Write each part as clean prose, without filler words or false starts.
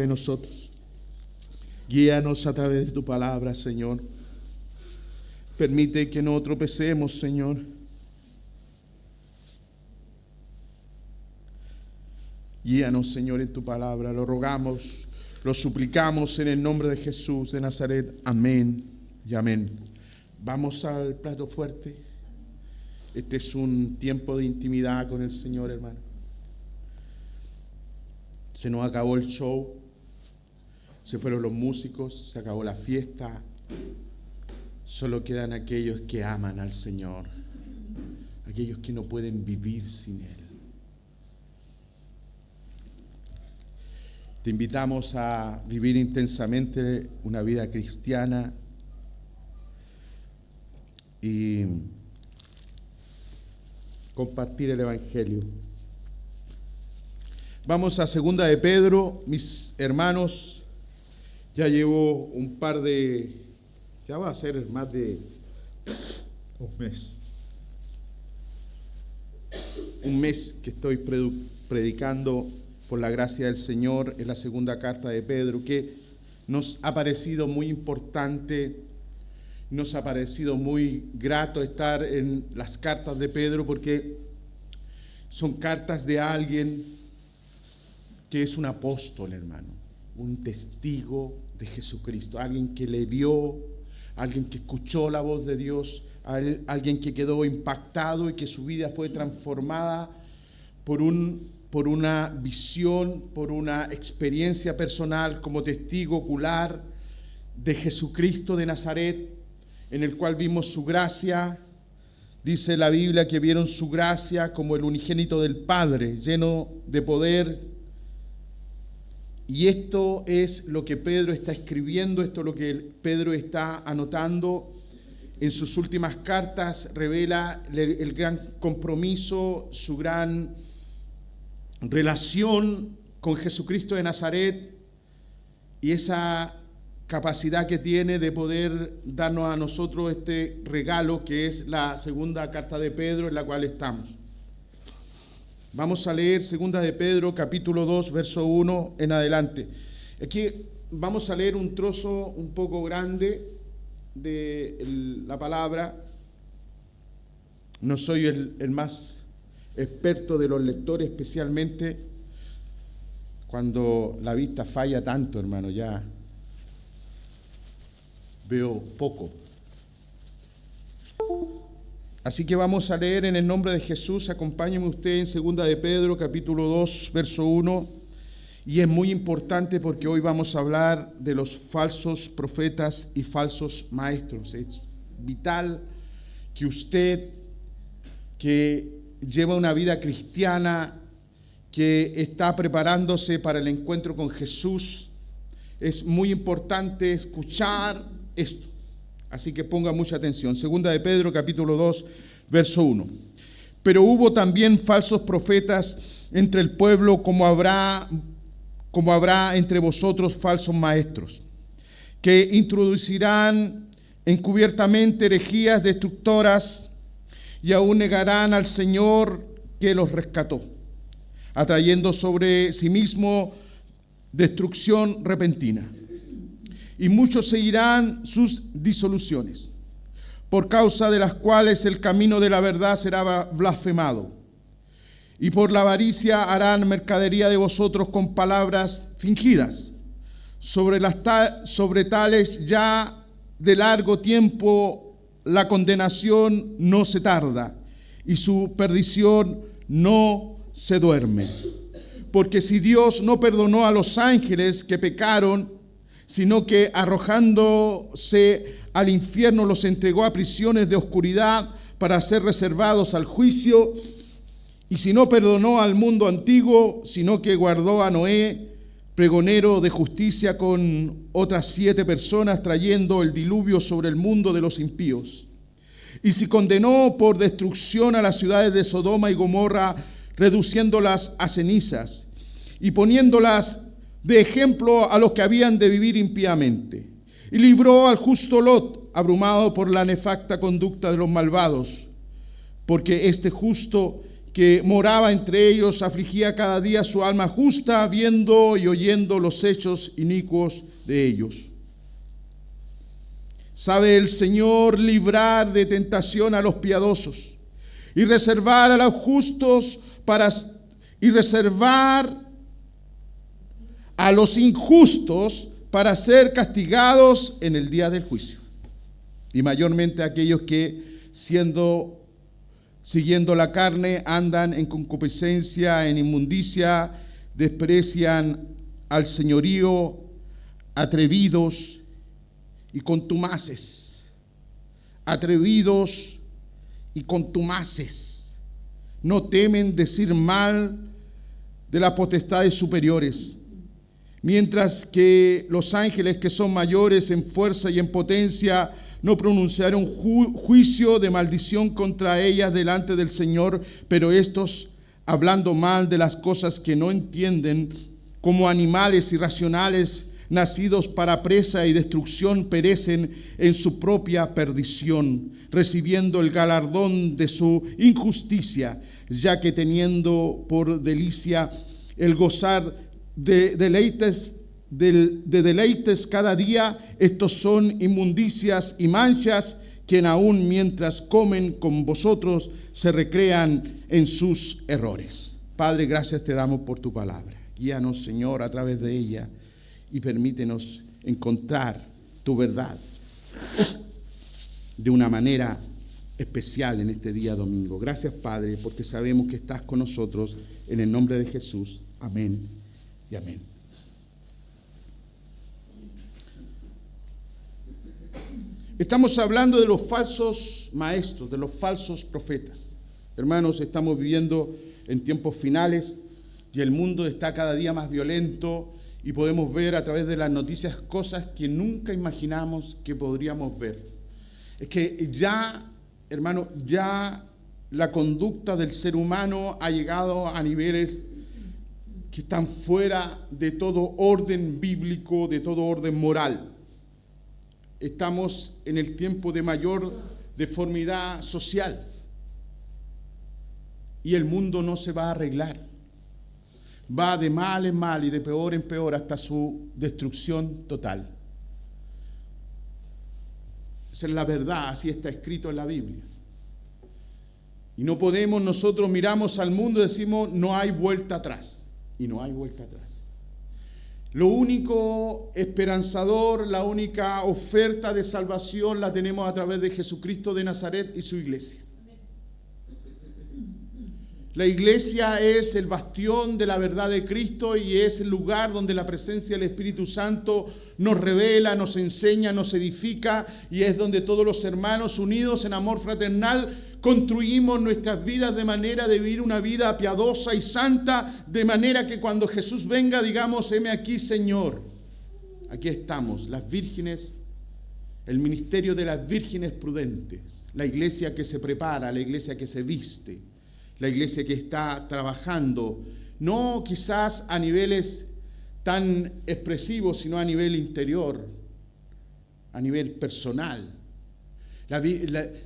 de nosotros. Guíanos a través de tu palabra, Señor. Permite que no tropecemos, Señor. Guíanos, Señor, en tu palabra. Lo rogamos, lo suplicamos en el nombre de Jesús de Nazaret. Amén y amén. Vamos al plato fuerte. Este es un tiempo de intimidad con el Señor, hermano. Se nos acabó el show. Se fueron los músicos, se acabó la fiesta. Solo quedan aquellos que aman al Señor, aquellos que no pueden vivir sin Él. Te invitamos a vivir intensamente una vida cristiana y compartir el Evangelio. Vamos a 2 de Pedro, mis hermanos. Ya llevo ya va a ser más de un mes que estoy predicando por la gracia del Señor en la segunda carta de Pedro, que nos ha parecido muy importante, nos ha parecido muy grato estar en las cartas de Pedro, porque son cartas de alguien que es un apóstol, hermano, un testigo de Jesucristo, alguien que le vio, alguien que escuchó la voz de Dios, alguien que quedó impactado y que su vida fue transformada por una visión, por una experiencia personal como testigo ocular de Jesucristo de Nazaret, en el cual vimos su gracia. Dice la Biblia que vieron su gracia como el unigénito del Padre, lleno de poder. Y esto es lo que Pedro está escribiendo, esto es lo que Pedro está anotando en sus últimas cartas. Revela el gran compromiso, su gran relación con Jesucristo de Nazaret y esa capacidad que tiene de poder darnos a nosotros este regalo que es la segunda carta de Pedro, en la cual estamos. Vamos a leer 2 de Pedro, capítulo 2, verso 1 en adelante. Aquí vamos a leer un trozo un poco grande de la palabra. No soy el más experto de los lectores, especialmente cuando la vista falla tanto, hermano, ya veo poco. Así que vamos a leer en el nombre de Jesús. Acompáñeme usted en 2 de Pedro, capítulo 2, verso 1. Y es muy importante porque hoy vamos a hablar de los falsos profetas y falsos maestros. Es vital que usted, que lleva una vida cristiana, que está preparándose para el encuentro con Jesús, es muy importante escuchar esto. Así que ponga mucha atención. 2 de Pedro, capítulo 2, verso 1. Pero hubo también falsos profetas entre el pueblo, como habrá entre vosotros falsos maestros, que introducirán encubiertamente herejías destructoras y aún negarán al Señor que los rescató, atrayendo sobre sí mismo destrucción repentina. Y muchos seguirán sus disoluciones, por causa de las cuales el camino de la verdad será blasfemado. Y por la avaricia harán mercadería de vosotros con palabras fingidas. Sobre tales ya de largo tiempo la condenación no se tarda, y su perdición no se duerme. Porque si Dios no perdonó a los ángeles que pecaron, sino que arrojándose al infierno los entregó a prisiones de oscuridad para ser reservados al juicio, y si no perdonó al mundo antiguo, sino que guardó a Noé, pregonero de justicia, con otras 7 personas, trayendo el diluvio sobre el mundo de los impíos. Y si condenó por destrucción a las ciudades de Sodoma y Gomorra, reduciéndolas a cenizas y poniéndolas de ejemplo a los que habían de vivir impíamente. Y libró al justo Lot, abrumado por la nefasta conducta de los malvados, porque este justo que moraba entre ellos, afligía cada día su alma justa, viendo y oyendo los hechos inicuos de ellos. Sabe el Señor librar de tentación a los piadosos y reservar a los justos y reservar a los injustos para ser castigados en el día del juicio. Y mayormente aquellos que siguiendo la carne, andan en concupiscencia, en inmundicia, desprecian al señorío, atrevidos y contumaces. Atrevidos y contumaces. No temen decir mal de las potestades superiores, mientras que los ángeles, que son mayores en fuerza y en potencia, no pronunciaron juicio de maldición contra ellas delante del Señor, pero estos, hablando mal de las cosas que no entienden, como animales irracionales, nacidos para presa y destrucción, perecen en su propia perdición, recibiendo el galardón de su injusticia, ya que teniendo por delicia el gozar de deleites cada día, estos son inmundicias y manchas, quien aún mientras comen con vosotros se recrean en sus errores. Padre, gracias te damos por tu palabra. Guíanos, Señor, a través de ella y permítenos encontrar tu verdad de una manera especial en este día domingo. Gracias, Padre, porque sabemos que estás con nosotros. En el nombre de Jesús. Amén y amén. Estamos hablando de los falsos maestros, de los falsos profetas. Hermanos, estamos viviendo en tiempos finales y el mundo está cada día más violento y podemos ver a través de las noticias cosas que nunca imaginamos que podríamos ver. Es que ya, hermano, ya la conducta del ser humano ha llegado a niveles que están fuera de todo orden bíblico, de todo orden moral. Estamos en el tiempo de mayor deformidad social y el mundo no se va a arreglar. Va de mal en mal y de peor en peor hasta su destrucción total. Esa es la verdad, así está escrito en la Biblia. Y no podemos, nosotros miramos al mundo y decimos, no hay vuelta atrás. Y no hay vuelta atrás. Lo único esperanzador, la única oferta de salvación la tenemos a través de Jesucristo de Nazaret y su iglesia. La iglesia es el bastión de la verdad de Cristo y es el lugar donde la presencia del Espíritu Santo nos revela, nos enseña, nos edifica, y es donde todos los hermanos unidos en amor fraternal construimos nuestras vidas de manera de vivir una vida piadosa y santa, de manera que cuando Jesús venga digamos, heme aquí, Señor. Aquí estamos, las vírgenes, el ministerio de las vírgenes prudentes, la iglesia que se prepara, la iglesia que se viste, la iglesia que está trabajando, no quizás a niveles tan expresivos, sino a nivel interior, a nivel personal.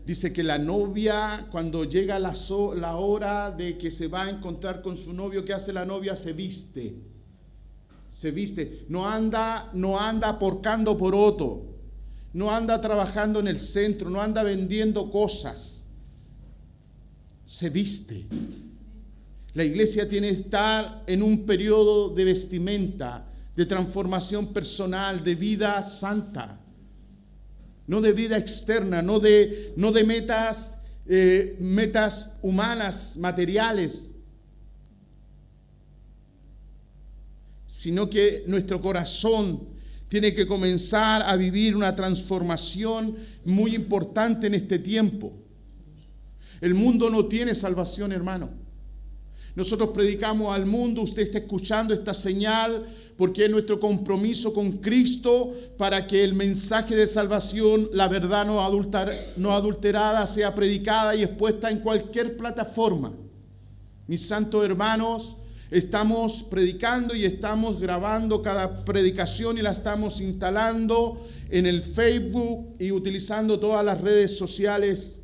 Dice que la novia, cuando llega la hora de que se va a encontrar con su novio, ¿qué hace la novia? Se viste. Se viste. No anda porcando poroto. No anda trabajando en el centro. No anda vendiendo cosas. Se viste. La iglesia tiene que estar en un periodo de vestimenta, de transformación personal, de vida santa. No de vida externa, no de metas humanas, materiales, sino que nuestro corazón tiene que comenzar a vivir una transformación muy importante en este tiempo. El mundo no tiene salvación, hermano. Nosotros predicamos al mundo, usted está escuchando esta señal porque es nuestro compromiso con Cristo para que el mensaje de salvación, la verdad no adulterada, sea predicada y expuesta en cualquier plataforma. Mis santos hermanos, estamos predicando y estamos grabando cada predicación y la estamos instalando en el Facebook y utilizando todas las redes sociales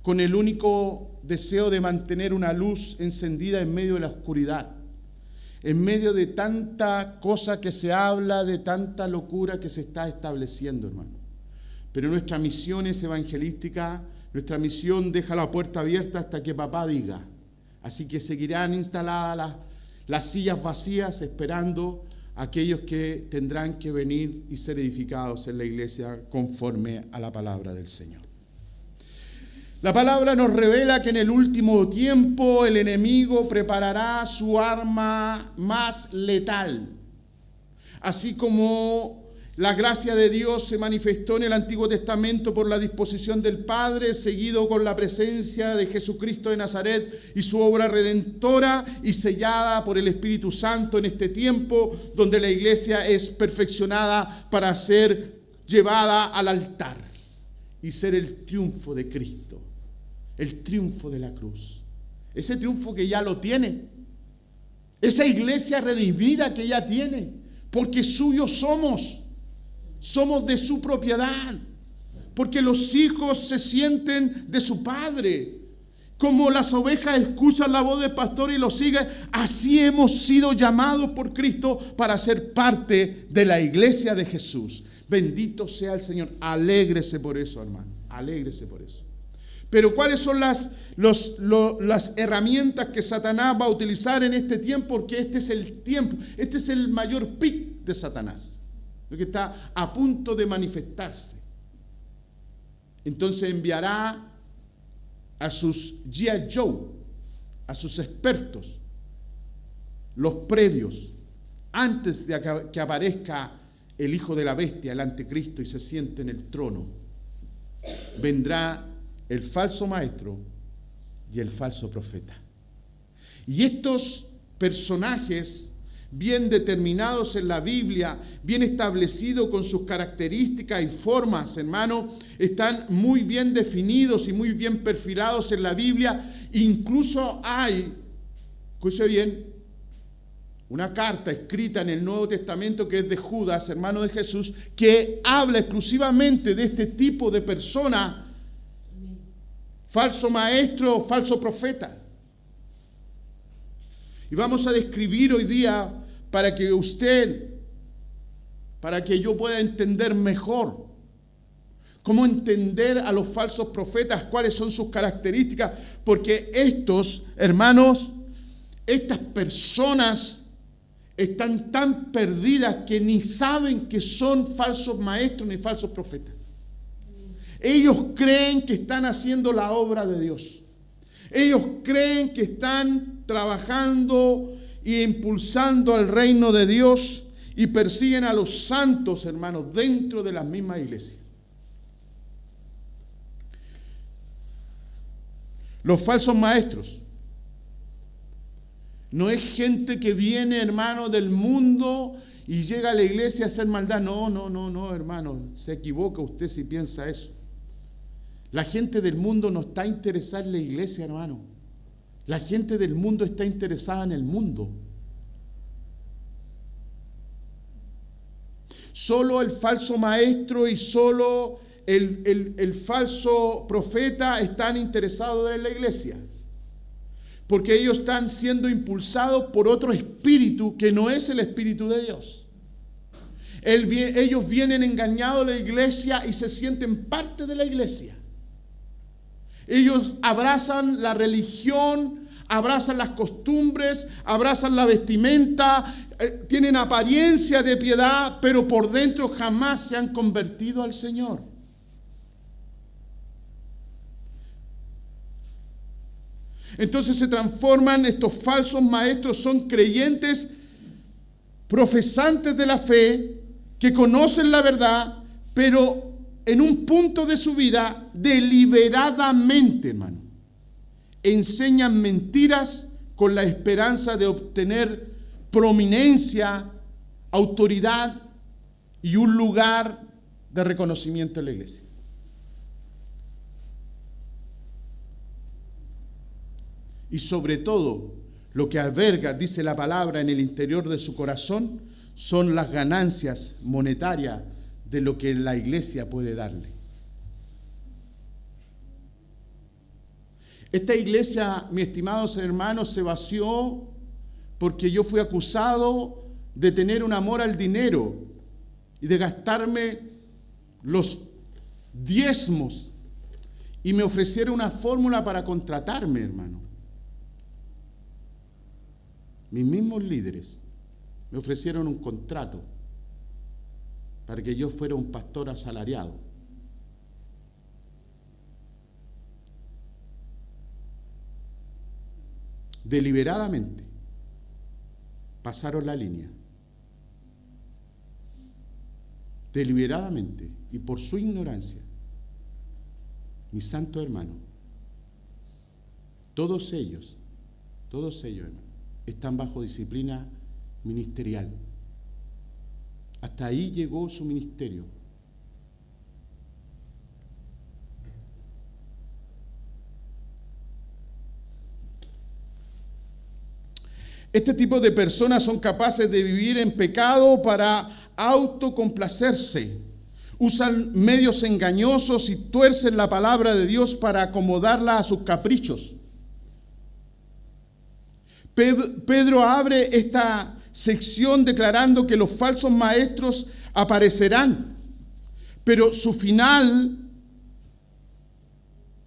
con el único deseo de mantener una luz encendida en medio de la oscuridad, en medio de tanta cosa que se habla, de tanta locura que se está estableciendo, hermano. Pero nuestra misión es evangelística, nuestra misión deja la puerta abierta hasta que papá diga. Así que seguirán instaladas las sillas vacías esperando a aquellos que tendrán que venir y ser edificados en la iglesia conforme a la palabra del Señor. La palabra nos revela que en el último tiempo el enemigo preparará su arma más letal. Así como la gracia de Dios se manifestó en el Antiguo Testamento por la disposición del Padre, seguido con la presencia de Jesucristo de Nazaret y su obra redentora, y sellada por el Espíritu Santo en este tiempo, donde la iglesia es perfeccionada para ser llevada al altar y ser el triunfo de Cristo. El triunfo de la cruz. Ese triunfo que ya lo tiene. Esa iglesia redimida que ya tiene. Porque suyos somos. Somos de su propiedad. Porque los hijos se sienten de su padre. Como las ovejas escuchan la voz del pastor y lo siguen, así hemos sido llamados por Cristo para ser parte de la iglesia de Jesús. Bendito sea el Señor. Alégrese por eso, hermano. Alégrese por eso. Pero ¿cuáles son las herramientas que Satanás va a utilizar en este tiempo? Porque este es el tiempo, este es el mayor pic de Satanás, lo que está a punto de manifestarse. Entonces enviará a sus G.I. Joe, a sus expertos, los previos, antes de que aparezca el hijo de la bestia, el anticristo, y se siente en el trono. Vendrá el falso maestro y el falso profeta. Y estos personajes bien determinados en la Biblia, bien establecidos con sus características y formas, hermano, están muy bien definidos y muy bien perfilados en la Biblia. Incluso hay, escuche bien, una carta escrita en el Nuevo Testamento que es de Judas, hermano de Jesús, que habla exclusivamente de este tipo de persona, falso maestro, falso profeta. Y vamos a describir hoy día para que yo pueda entender mejor cómo entender a los falsos profetas, cuáles son sus características, porque estos, hermanos, estas personas están tan perdidas que ni saben que son falsos maestros ni falsos profetas. Ellos creen que están haciendo la obra de Dios. Ellos creen que están trabajando e impulsando al reino de Dios y persiguen a los santos, hermanos, dentro de las mismas iglesias. Los falsos maestros no es gente que viene, hermano, del mundo y llega a la iglesia a hacer maldad. No, hermano, se equivoca usted si piensa eso. La gente del mundo no está interesada en la iglesia, hermano. La gente del mundo está interesada en el mundo. Solo el falso maestro y solo el falso profeta están interesados en la iglesia. Porque ellos están siendo impulsados por otro espíritu que no es el espíritu de Dios. Ellos vienen engañados a la iglesia y se sienten parte de la iglesia. Ellos abrazan la religión, abrazan las costumbres, abrazan la vestimenta, tienen apariencia de piedad, pero por dentro jamás se han convertido al Señor. Entonces se transforman, estos falsos maestros son creyentes, profesantes de la fe, que conocen la verdad, pero en un punto de su vida, deliberadamente, hermano, enseñan mentiras con la esperanza de obtener prominencia, autoridad y un lugar de reconocimiento en la iglesia. Y sobre todo, lo que alberga, dice la palabra, en el interior de su corazón, son las ganancias monetarias de lo que la iglesia puede darle. Esta iglesia, mis estimados hermanos, se vació porque yo fui acusado de tener un amor al dinero y de gastarme los diezmos. Y me ofrecieron una fórmula para contratarme, hermano. Mis mismos líderes me ofrecieron un contrato para que yo fuera un pastor asalariado. Deliberadamente pasaron la línea. Deliberadamente y por su ignorancia. Mis santos hermanos, todos ellos, hermanos, están bajo disciplina ministerial. Hasta ahí llegó su ministerio. Este tipo de personas son capaces de vivir en pecado para autocomplacerse. Usan medios engañosos y tuercen la palabra de Dios para acomodarla a sus caprichos. Pedro abre esta sección declarando que los falsos maestros aparecerán, pero su final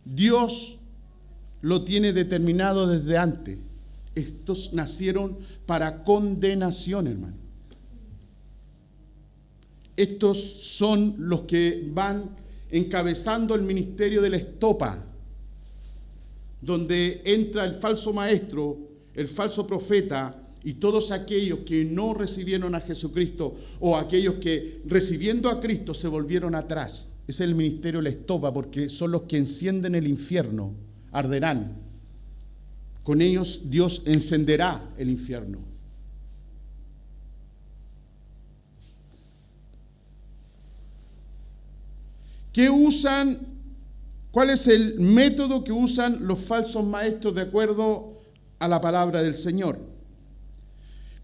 Dios lo tiene determinado desde antes. Estos nacieron para condenación, hermano. Estos son los que van encabezando el ministerio de la estopa, donde entra el falso maestro, el falso profeta y todos aquellos que no recibieron a Jesucristo o aquellos que recibiendo a Cristo se volvieron atrás. Ese es el ministerio de la estopa, porque son los que encienden el infierno, arderán. Con ellos Dios encenderá el infierno. ¿Qué usan? ¿Cuál es el método que usan los falsos maestros de acuerdo a la palabra del Señor?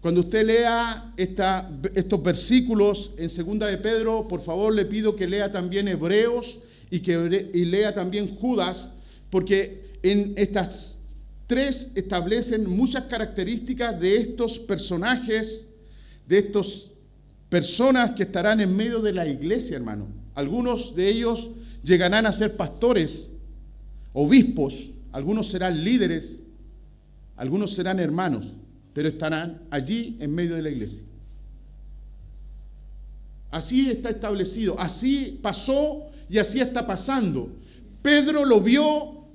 Cuando usted lea estos versículos en 2 de Pedro, por favor le pido que lea también Hebreos y lea también Judas, porque en estas tres establecen muchas características de estos personajes, de estas personas que estarán en medio de la iglesia, hermano. Algunos de ellos llegarán a ser pastores, obispos, algunos serán líderes, algunos serán hermanos, pero estarán allí en medio de la iglesia. Así está establecido, así pasó y así está pasando. Pedro lo vio,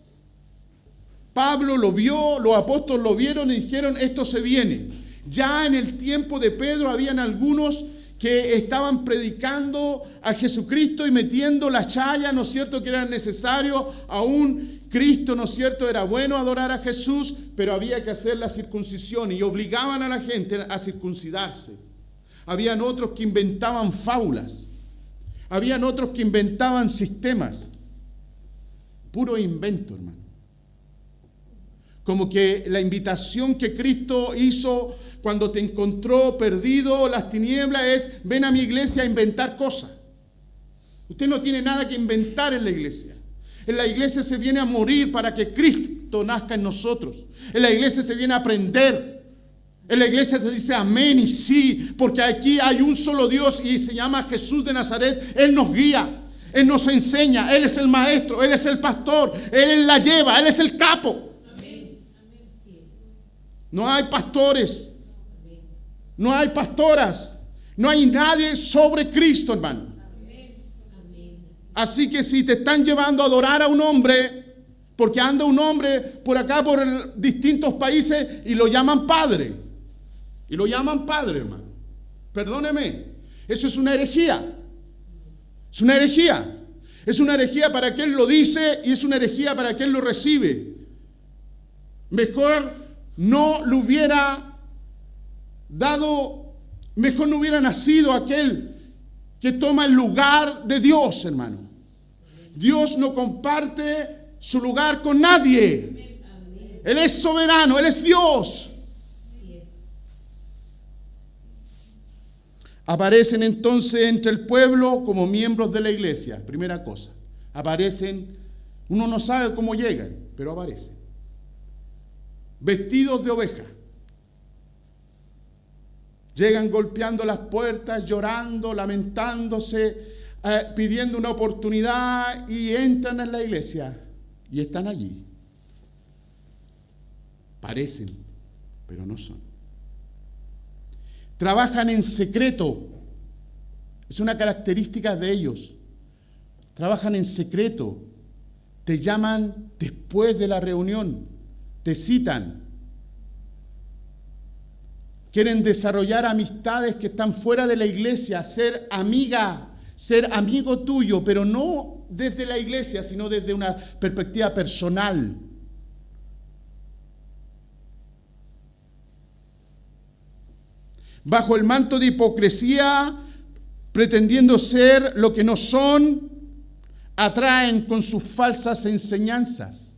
Pablo lo vio, los apóstoles lo vieron y dijeron, esto se viene. Ya en el tiempo de Pedro habían algunos que estaban predicando a Jesucristo y metiendo la chaya, ¿no es cierto?, que era necesario. Aún Cristo, ¿no es cierto?, era bueno adorar a Jesús, pero había que hacer la circuncisión y obligaban a la gente a circuncidarse. Habían otros que inventaban fábulas, habían otros que inventaban sistemas. Puro invento, hermano. Como que la invitación que Cristo hizo cuando te encontró perdido las tinieblas es, ven a mi iglesia a inventar cosas. Usted no tiene nada que inventar en la iglesia. En la iglesia se viene a morir para que Cristo nazca en nosotros. En la iglesia se viene a aprender. En la iglesia se dice amén y sí, porque aquí hay un solo Dios y se llama Jesús de Nazaret. Él nos guía, Él nos enseña, Él es el maestro, Él es el pastor, Él la lleva, Él es el capo. No hay pastores, no hay pastoras, no hay nadie sobre Cristo, hermano. Así que si te están llevando a adorar a un hombre, porque anda un hombre por acá, por distintos países, y lo llaman padre, hermano, perdóneme, eso es una herejía. Es una herejía. Es una herejía para quien lo dice y es una herejía para quien lo recibe. Mejor no le hubiera dado, mejor no hubiera nacido aquel que toma el lugar de Dios, hermano. Dios no comparte su lugar con nadie. Él es soberano, Él es Dios. Aparecen entonces entre el pueblo como miembros de la iglesia. Primera cosa, aparecen, uno no sabe cómo llegan, pero aparecen. vestidos de oveja. Llegan golpeando las puertas, llorando, lamentándose, pidiendo una oportunidad y entran en la iglesia y están allí. Parecen, pero no son. Trabajan en secreto. Es una característica de ellos. Trabajan en secreto. Te llaman después de la reunión. Te citan. Quieren desarrollar amistades que están fuera de la iglesia, ser amiga, ser amigo tuyo, pero no desde la iglesia, sino desde una perspectiva personal. Bajo el manto de hipocresía, pretendiendo ser lo que no son, atraen con sus falsas enseñanzas.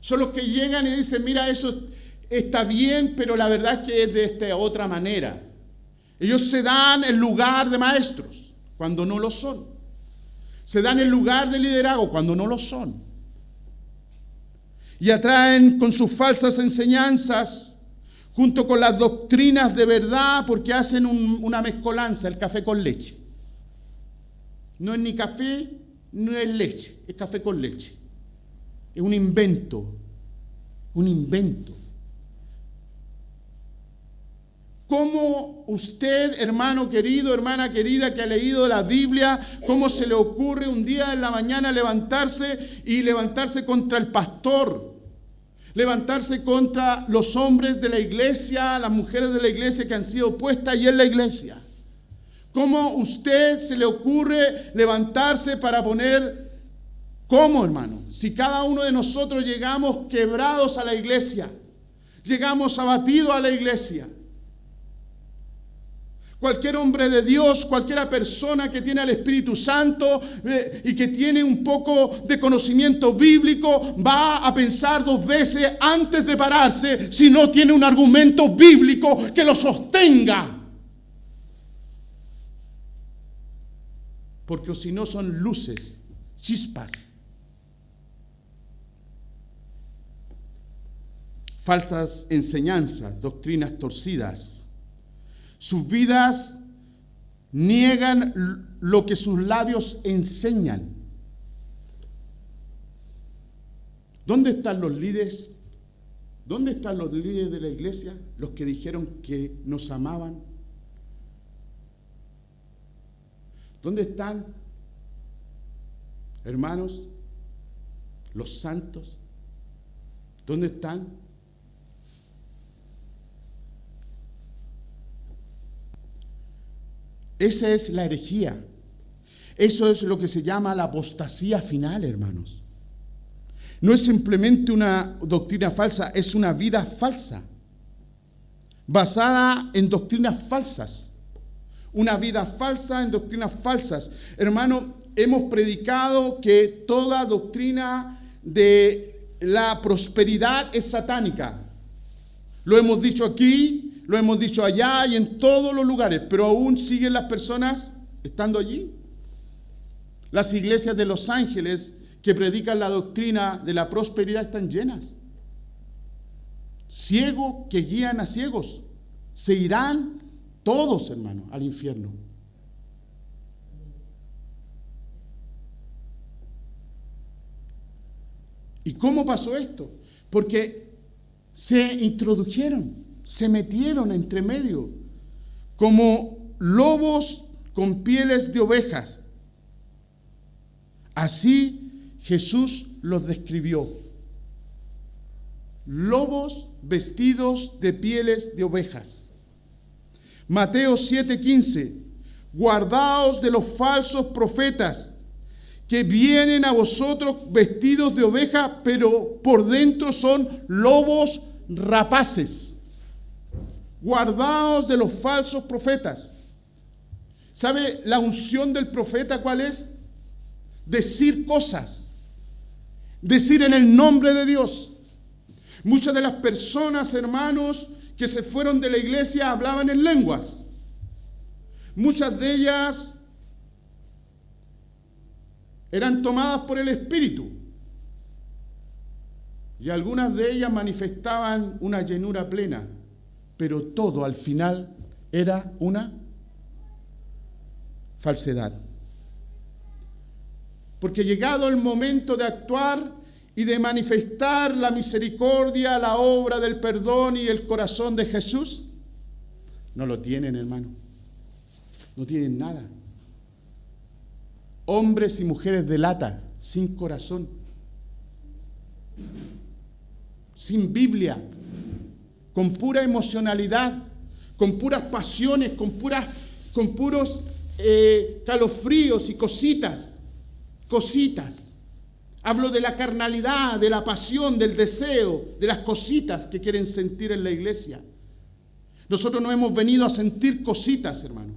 Son los que llegan y dicen, mira, eso está bien, pero la verdad es que es de esta otra manera. Ellos se dan el lugar de maestros cuando no lo son. Se dan el lugar de liderazgo cuando no lo son. Y atraen con sus falsas enseñanzas, junto con las doctrinas de verdad, porque hacen una mezcolanza, el café con leche. No es ni café, no es leche, es café con leche. Es un invento, un invento. ¿Cómo usted, hermano querido, hermana querida que ha leído la Biblia, cómo se le ocurre un día en la mañana levantarse contra el pastor? Levantarse contra los hombres de la iglesia, las mujeres de la iglesia que han sido puestas ahí en la iglesia. ¿Cómo usted se le ocurre levantarse para poner? ¿Cómo, hermano? Si cada uno de nosotros llegamos quebrados a la iglesia, llegamos abatidos a la iglesia. Cualquier hombre de Dios, cualquier persona que tiene al Espíritu Santo y que tiene un poco de conocimiento bíblico va a pensar 2 veces antes de pararse si no tiene un argumento bíblico que lo sostenga. Porque si no son luces, chispas. Falsas enseñanzas, doctrinas torcidas. Sus vidas niegan lo que sus labios enseñan. ¿Dónde están los líderes? ¿Dónde están los líderes de la iglesia? Los que dijeron que nos amaban. ¿Dónde están, hermanos, los santos? ¿Dónde están? Esa es la herejía. Eso es lo que se llama la apostasía final, hermanos. No es simplemente una doctrina falsa, es una vida falsa, basada en doctrinas falsas. Una vida falsa en doctrinas falsas. Hermano, hemos predicado que toda doctrina de la prosperidad es satánica. Lo hemos dicho aquí, lo hemos dicho allá y en todos los lugares, pero aún siguen las personas estando allí. Las iglesias de Los Ángeles que predican la doctrina de la prosperidad están llenas. Ciegos que guían a ciegos. Se irán todos, hermanos, al infierno. ¿Y cómo pasó esto? Porque se introdujeron, se metieron entre medio, como lobos con pieles de ovejas. Así Jesús los describió. Lobos vestidos de pieles de ovejas. Mateo 7:15. Guardaos de los falsos profetas que vienen a vosotros vestidos de oveja, pero por dentro son lobos rapaces. Guardaos de los falsos profetas. ¿Sabe la unción del profeta cuál es? Decir cosas. Decir en el nombre de Dios. Muchas de las personas, hermanos, que se fueron de la iglesia hablaban en lenguas. Muchas de ellas eran tomadas por el Espíritu. y algunas de ellas manifestaban una llenura plena, pero todo al final era una falsedad. Porque llegado el momento de actuar y de manifestar la misericordia, la obra del perdón y el corazón de Jesús, no lo tienen, hermano. No tienen nada. Hombres y mujeres de lata, sin corazón, sin Biblia, con pura emocionalidad, con puras pasiones, con puros calofríos y cositas. Hablo de la carnalidad, de la pasión, del deseo, de las cositas que quieren sentir en la iglesia. Nosotros no hemos venido a sentir cositas, hermano.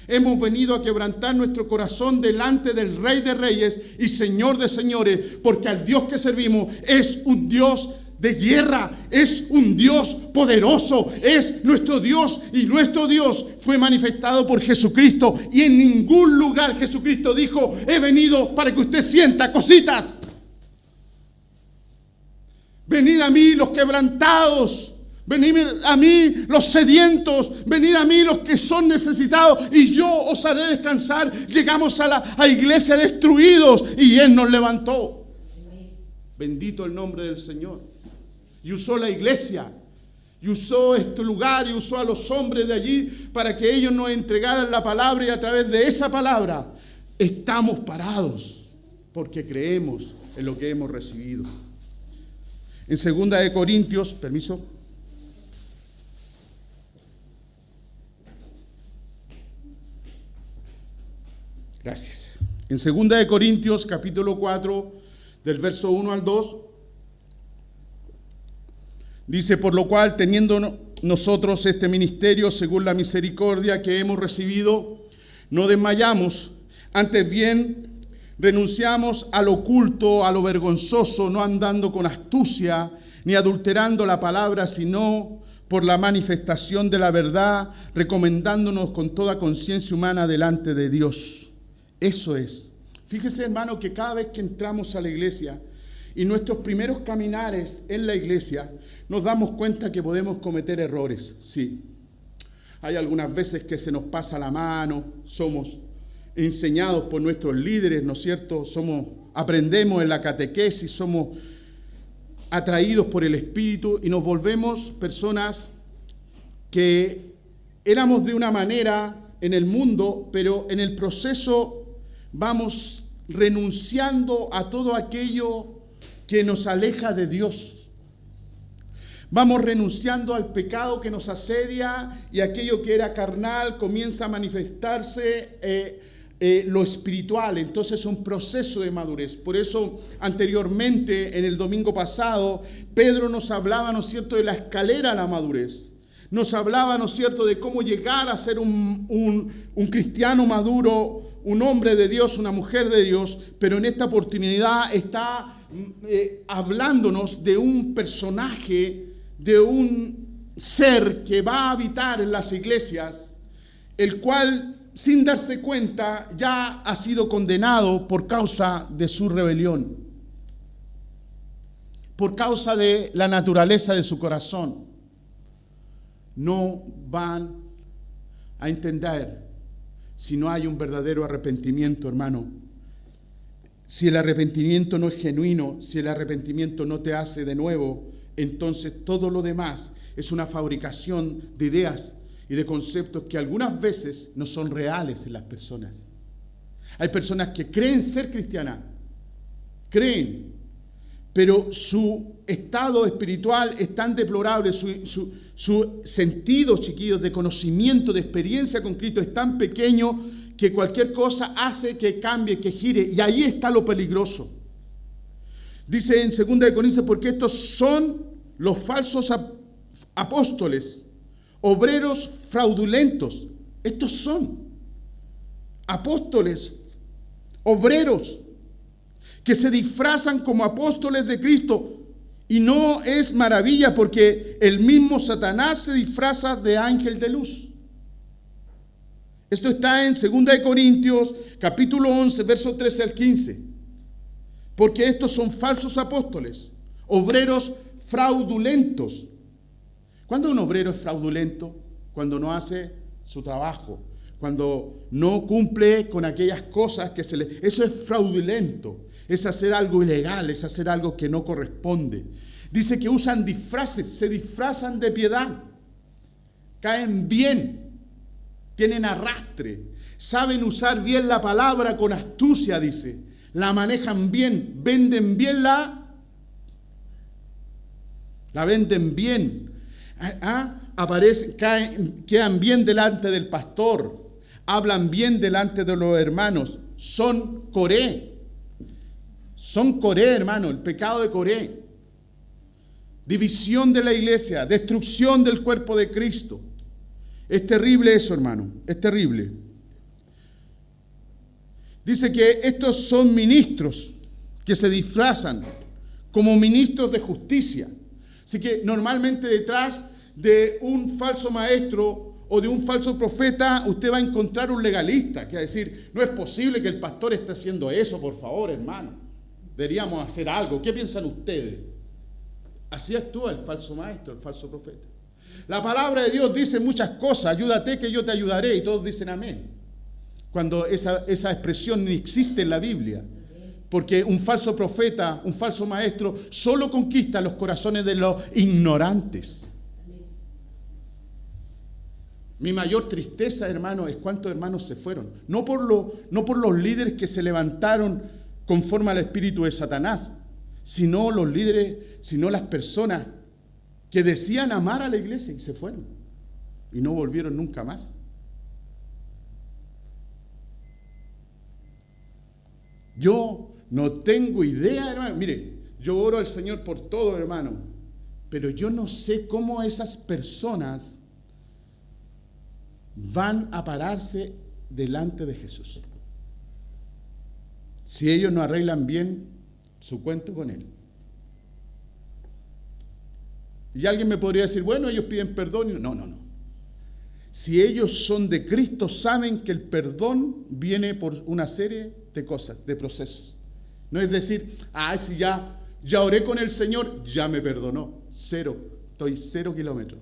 Hemos venido a quebrantar nuestro corazón delante del Rey de Reyes y Señor de Señores, porque al Dios que servimos es un Dios de guerra, es un Dios poderoso, es nuestro Dios, y nuestro Dios fue manifestado por Jesucristo, y en ningún lugar Jesucristo dijo: he venido para que usted sienta cositas. Venid a mí los quebrantados, venid a mí los sedientos, venid a mí los que son necesitados, y yo os haré descansar. Llegamos a la iglesia destruidos y Él nos levantó. Bendito el nombre del Señor. Y usó la iglesia, y usó este lugar, y usó a los hombres de allí para que ellos nos entregaran la palabra, y a través de esa palabra estamos parados porque creemos en lo que hemos recibido. En 2 de Corintios, permiso. Gracias. En 2 de Corintios, capítulo 4, del verso 1 al 2, dice: por lo cual, teniendo nosotros este ministerio según la misericordia que hemos recibido, no desmayamos, antes bien renunciamos al oculto, a lo vergonzoso, no andando con astucia, ni adulterando la palabra, sino por la manifestación de la verdad, recomendándonos con toda conciencia humana delante de Dios. Eso es. Fíjese, hermano, que cada vez que entramos a la iglesia y nuestros primeros caminares en la iglesia, nos damos cuenta que podemos cometer errores. Sí, hay algunas veces que se nos pasa la mano, somos enseñados por nuestros líderes, ¿no es cierto? Aprendemos en la catequesis, somos atraídos por el Espíritu y nos volvemos personas que éramos de una manera en el mundo, pero en el proceso vamos renunciando a todo aquello que nos aleja de Dios. Vamos renunciando al pecado que nos asedia, y aquello que era carnal comienza a manifestarse lo espiritual. Entonces es un proceso de madurez. Por eso anteriormente, en el domingo pasado, Pedro nos hablaba, ¿no es cierto?, de la escalera a la madurez. Nos hablaba, ¿no es cierto?, de cómo llegar a ser un cristiano maduro, un hombre de Dios, una mujer de Dios. Pero en esta oportunidad está hablándonos de un personaje, de un ser que va a habitar en las iglesias, el cual, sin darse cuenta, ya ha sido condenado por causa de su rebelión, por causa de la naturaleza de su corazón. No van a entender si no hay un verdadero arrepentimiento, hermano. Si el arrepentimiento no es genuino, si el arrepentimiento no te hace de nuevo, entonces todo lo demás es una fabricación de ideas y de conceptos que algunas veces no son reales en las personas. Hay personas que creen ser cristianas, creen, pero su estado espiritual es tan deplorable, su sentido, chiquillos, de conocimiento, de experiencia con Cristo es tan pequeño que cualquier cosa hace que cambie, que gire, y ahí está lo peligroso. Dice en 2 de Corintios: porque estos son los falsos apóstoles, obreros fraudulentos. Estos son apóstoles, obreros, que se disfrazan como apóstoles de Cristo. Y no es maravilla, porque el mismo Satanás se disfraza de ángel de luz. Esto está en 2 de Corintios, capítulo 11, versos 13 al 15. Porque estos son falsos apóstoles, obreros fraudulentos. ¿Cuándo un obrero es fraudulento? Cuando no hace su trabajo, cuando no cumple con aquellas cosas que se le... Eso es fraudulento, es hacer algo ilegal, es hacer algo que no corresponde. Dice que usan disfraces, se disfrazan de piedad, caen bien, tienen arrastre, saben usar bien la palabra con astucia, dice, la manejan bien, venden bien la venden bien, quedan bien delante del pastor, hablan bien delante de los hermanos, son Coré, hermano, el pecado de Coré. División de la iglesia, destrucción del cuerpo de Cristo. Es terrible eso, hermano, es terrible. Dice que estos son ministros que se disfrazan como ministros de justicia. Así que normalmente detrás de un falso maestro o de un falso profeta, usted va a encontrar un legalista que va a decir, no es posible que el pastor esté haciendo eso, por favor, hermano. Deberíamos hacer algo. ¿Qué piensan ustedes? Así actúa el falso maestro, el falso profeta. La palabra de Dios dice muchas cosas, ayúdate que yo te ayudaré, y todos dicen amén. Cuando esa expresión ni existe en la Biblia. Porque un falso profeta, un falso maestro, solo conquista los corazones de los ignorantes. Mi mayor tristeza, hermano, es cuántos hermanos se fueron. No por los líderes que se levantaron conforme al espíritu de Satanás, sino los líderes, sino las personas que decían amar a la iglesia y se fueron y no volvieron nunca más. Yo no tengo idea, hermano. Mire, yo oro al Señor por todo, hermano, pero yo no sé cómo esas personas van a pararse delante de Jesús si ellos no arreglan bien su cuento con Él. Y alguien me podría decir, bueno, ellos piden perdón. No. Si ellos son de Cristo, saben que el perdón viene por una serie de cosas, de procesos. No es decir, si ya oré con el Señor, ya me perdonó. Estoy 0 kilómetros.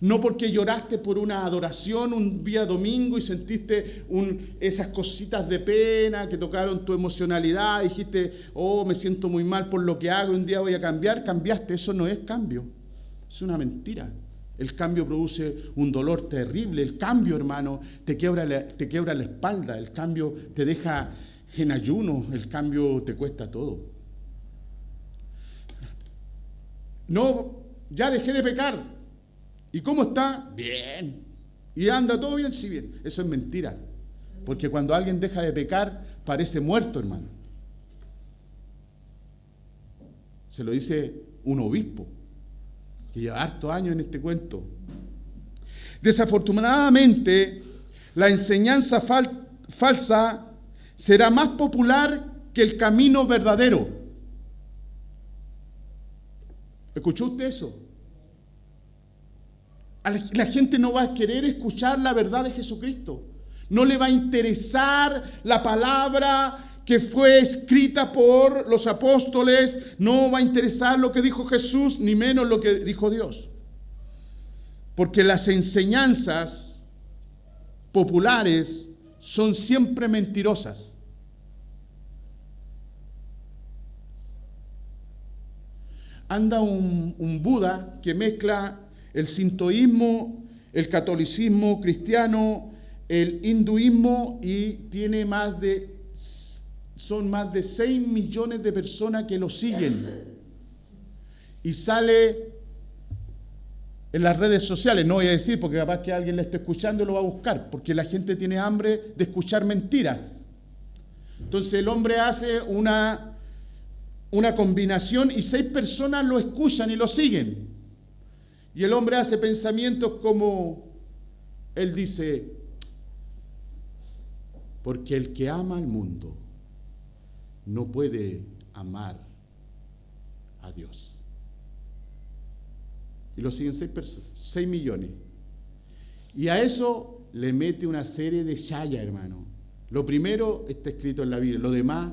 No porque lloraste por una adoración un día domingo y sentiste esas cositas de pena que tocaron tu emocionalidad, dijiste, me siento muy mal por lo que hago, un día voy a cambiar, cambiaste. Eso no es cambio, es una mentira. El cambio produce un dolor terrible. El cambio, hermano, te quiebra la espalda. El cambio te deja en ayuno. El cambio te cuesta todo. No, ya dejé de pecar. ¿Y cómo está? Bien. ¿Y anda todo bien? Sí, bien. Eso es mentira. Porque cuando alguien deja de pecar, parece muerto, hermano. Se lo dice un obispo que lleva hartos años en este cuento. Desafortunadamente, la enseñanza falsa será más popular que el camino verdadero. ¿Escuchó usted eso? La gente no va a querer escuchar la verdad de Jesucristo. No le va a interesar la palabra que fue escrita por los apóstoles. No va a interesar lo que dijo Jesús, ni menos lo que dijo Dios. Porque las enseñanzas populares son siempre mentirosas. Anda un Buda que mezcla el sintoísmo, el catolicismo cristiano, el hinduismo, y son más de 6 millones de personas que lo siguen. Y sale en las redes sociales, no voy a decir porque capaz que alguien le esté escuchando y lo va a buscar, porque la gente tiene hambre de escuchar mentiras. Entonces el hombre hace una combinación y 6 personas lo escuchan y lo siguen. Y el hombre hace pensamientos como, él dice, porque el que ama al mundo no puede amar a Dios. Y lo siguen 6 millones. Y a eso le mete una serie de chaya, hermano. Lo primero está escrito en la Biblia, lo demás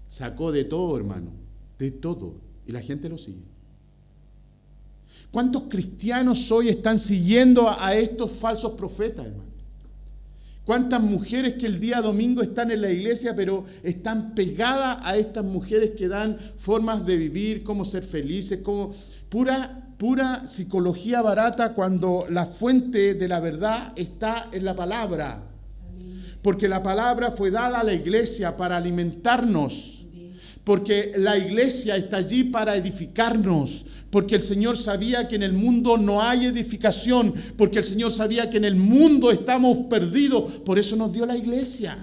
sacó de todo, hermano, de todo. Y la gente lo sigue. ¿Cuántos cristianos hoy están siguiendo a estos falsos profetas, hermano? ¿Cuántas mujeres que el día domingo están en la iglesia, pero están pegadas a estas mujeres que dan formas de vivir, cómo ser felices, como pura psicología barata, cuando la fuente de la verdad está en la palabra? Porque la palabra fue dada a la iglesia para alimentarnos, porque la iglesia está allí para edificarnos, porque el Señor sabía que en el mundo no hay edificación, porque el Señor sabía que en el mundo estamos perdidos, por eso nos dio la iglesia.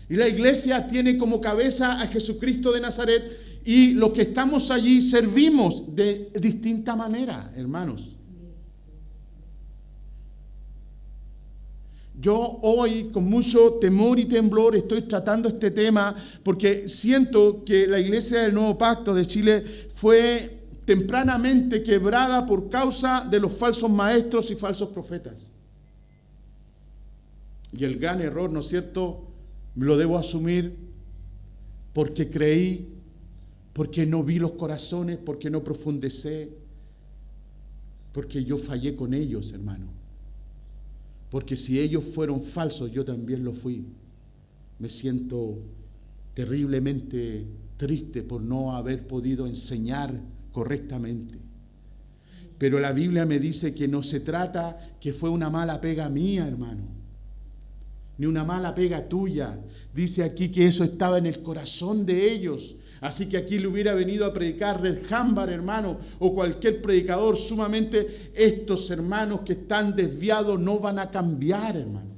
Y la iglesia tiene como cabeza a Jesucristo de Nazaret, y los que estamos allí servimos de distinta manera, hermanos. Yo hoy, con mucho temor y temblor, estoy tratando este tema porque siento que la Iglesia del Nuevo Pacto de Chile fue tempranamente quebrada por causa de los falsos maestros y falsos profetas. Y el gran error, ¿no es cierto?, lo debo asumir porque creí, porque no vi los corazones, porque no profundicé, porque yo fallé con ellos, hermano. Porque si ellos fueron falsos, yo también lo fui. Me siento terriblemente triste por no haber podido enseñar correctamente. Pero la Biblia me dice que no se trata que fue una mala pega mía, hermano, ni una mala pega tuya. Dice aquí que eso estaba en el corazón de ellos. Así que aquí le hubiera venido a predicar Red Hambar, hermano, o cualquier predicador sumamente, estos hermanos que están desviados no van a cambiar, hermanos.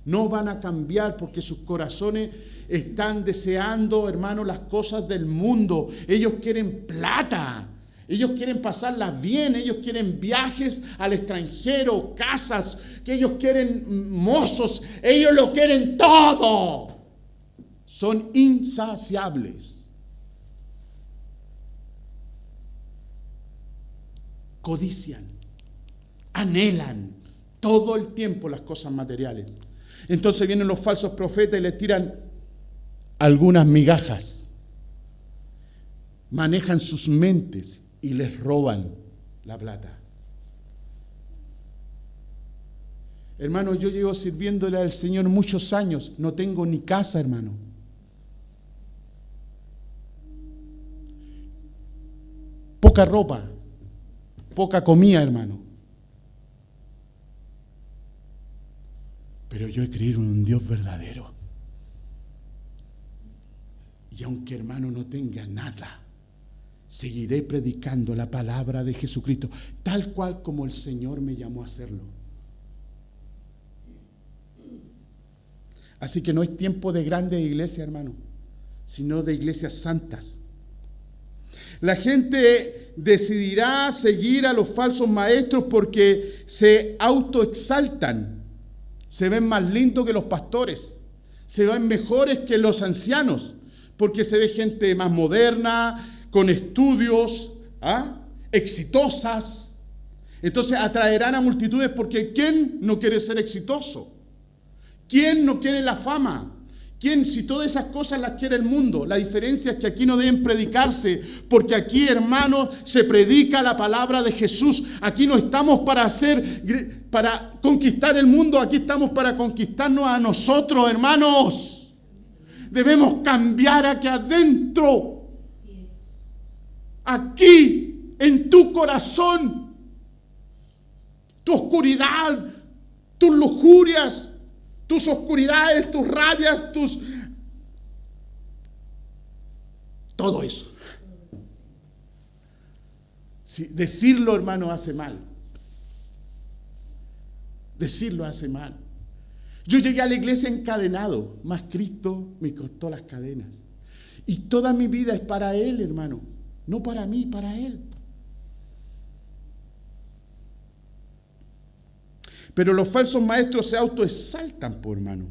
No van a cambiar porque sus corazones están deseando, hermanos, las cosas del mundo. Ellos quieren plata. Ellos quieren pasarlas bien, ellos quieren viajes al extranjero, casas, que ellos quieren mozos, ellos lo quieren todo. Son insaciables. Codician, anhelan todo el tiempo las cosas materiales. Entonces vienen los falsos profetas y les tiran algunas migajas. Manejan sus mentes y les roban la plata. Hermano, yo llevo sirviéndole al Señor muchos años. No tengo ni casa, hermano. Poca ropa. Poca comida, hermano. Pero yo he creído en un Dios verdadero. Y aunque, hermano, no tenga nada, seguiré predicando la palabra de Jesucristo, tal cual como el Señor me llamó a hacerlo. Así que no es tiempo de grandes iglesias, hermano, sino de iglesias santas. La gente decidirá seguir a los falsos maestros porque se autoexaltan, se ven más lindos que los pastores, se ven mejores que los ancianos, porque se ve gente más moderna, con estudios, exitosas. Entonces atraerán a multitudes porque ¿quién no quiere ser exitoso? ¿Quién no quiere la fama? ¿Quién, si todas esas cosas las quiere el mundo? La diferencia es que aquí no deben predicarse, porque aquí, hermanos, se predica la palabra de Jesús. Aquí no estamos para conquistar el mundo, aquí estamos para conquistarnos a nosotros, hermanos. Debemos cambiar aquí adentro, aquí, en tu corazón, tu oscuridad, tus lujurias, tus oscuridades, tus rabias, todo eso. Sí, decirlo, hermano, hace mal. Decirlo hace mal. Yo llegué a la iglesia encadenado, mas Cristo me cortó las cadenas. Y toda mi vida es para Él, hermano. No para mí, para Él. Pero los falsos maestros se autoexaltan, por hermano.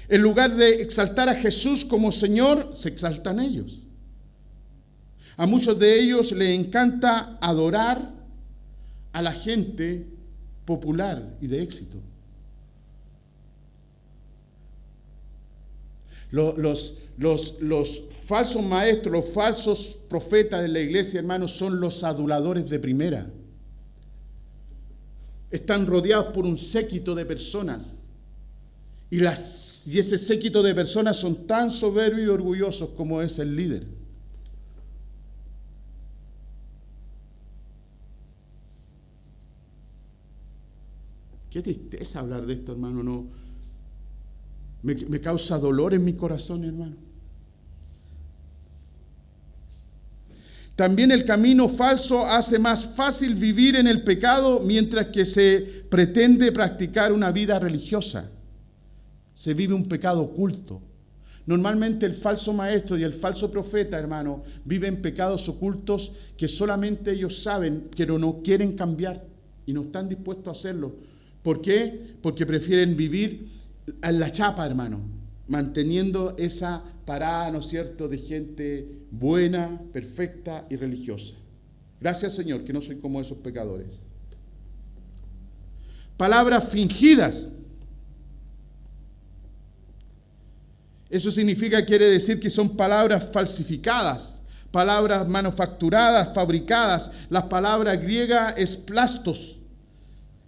En lugar de exaltar a Jesús como Señor, se exaltan ellos. A muchos de ellos les encanta adorar a la gente popular y de éxito. Los falsos maestros, los falsos profetas de la iglesia, hermanos, son los aduladores de primera. Están rodeados por un séquito de personas. Y ese séquito de personas son tan soberbios y orgullosos como es el líder. Qué tristeza hablar de esto, hermano. No, me causa dolor en mi corazón, hermano. También el camino falso hace más fácil vivir en el pecado mientras que se pretende practicar una vida religiosa. Se vive un pecado oculto. Normalmente el falso maestro y el falso profeta, hermano, viven pecados ocultos que solamente ellos saben, pero no quieren cambiar y no están dispuestos a hacerlo. ¿Por qué? Porque prefieren vivir en la chapa, hermano, manteniendo esa parada, ¿no es cierto?, de gente buena, perfecta y religiosa. Gracias, Señor, que no soy como esos pecadores. Palabras fingidas. Eso quiere decir que son palabras falsificadas, palabras manufacturadas, fabricadas. La palabra griega es plastos,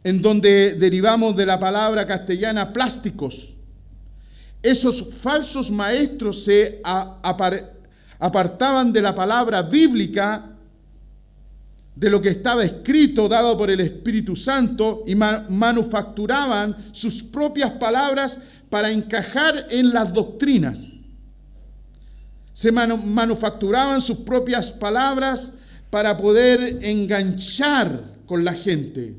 en donde derivamos de la palabra castellana plásticos. Esos falsos maestros se apartaban de la palabra bíblica, de lo que estaba escrito, dado por el Espíritu Santo, y manufacturaban sus propias palabras para encajar en las doctrinas. Se manufacturaban sus propias palabras para poder enganchar con la gente.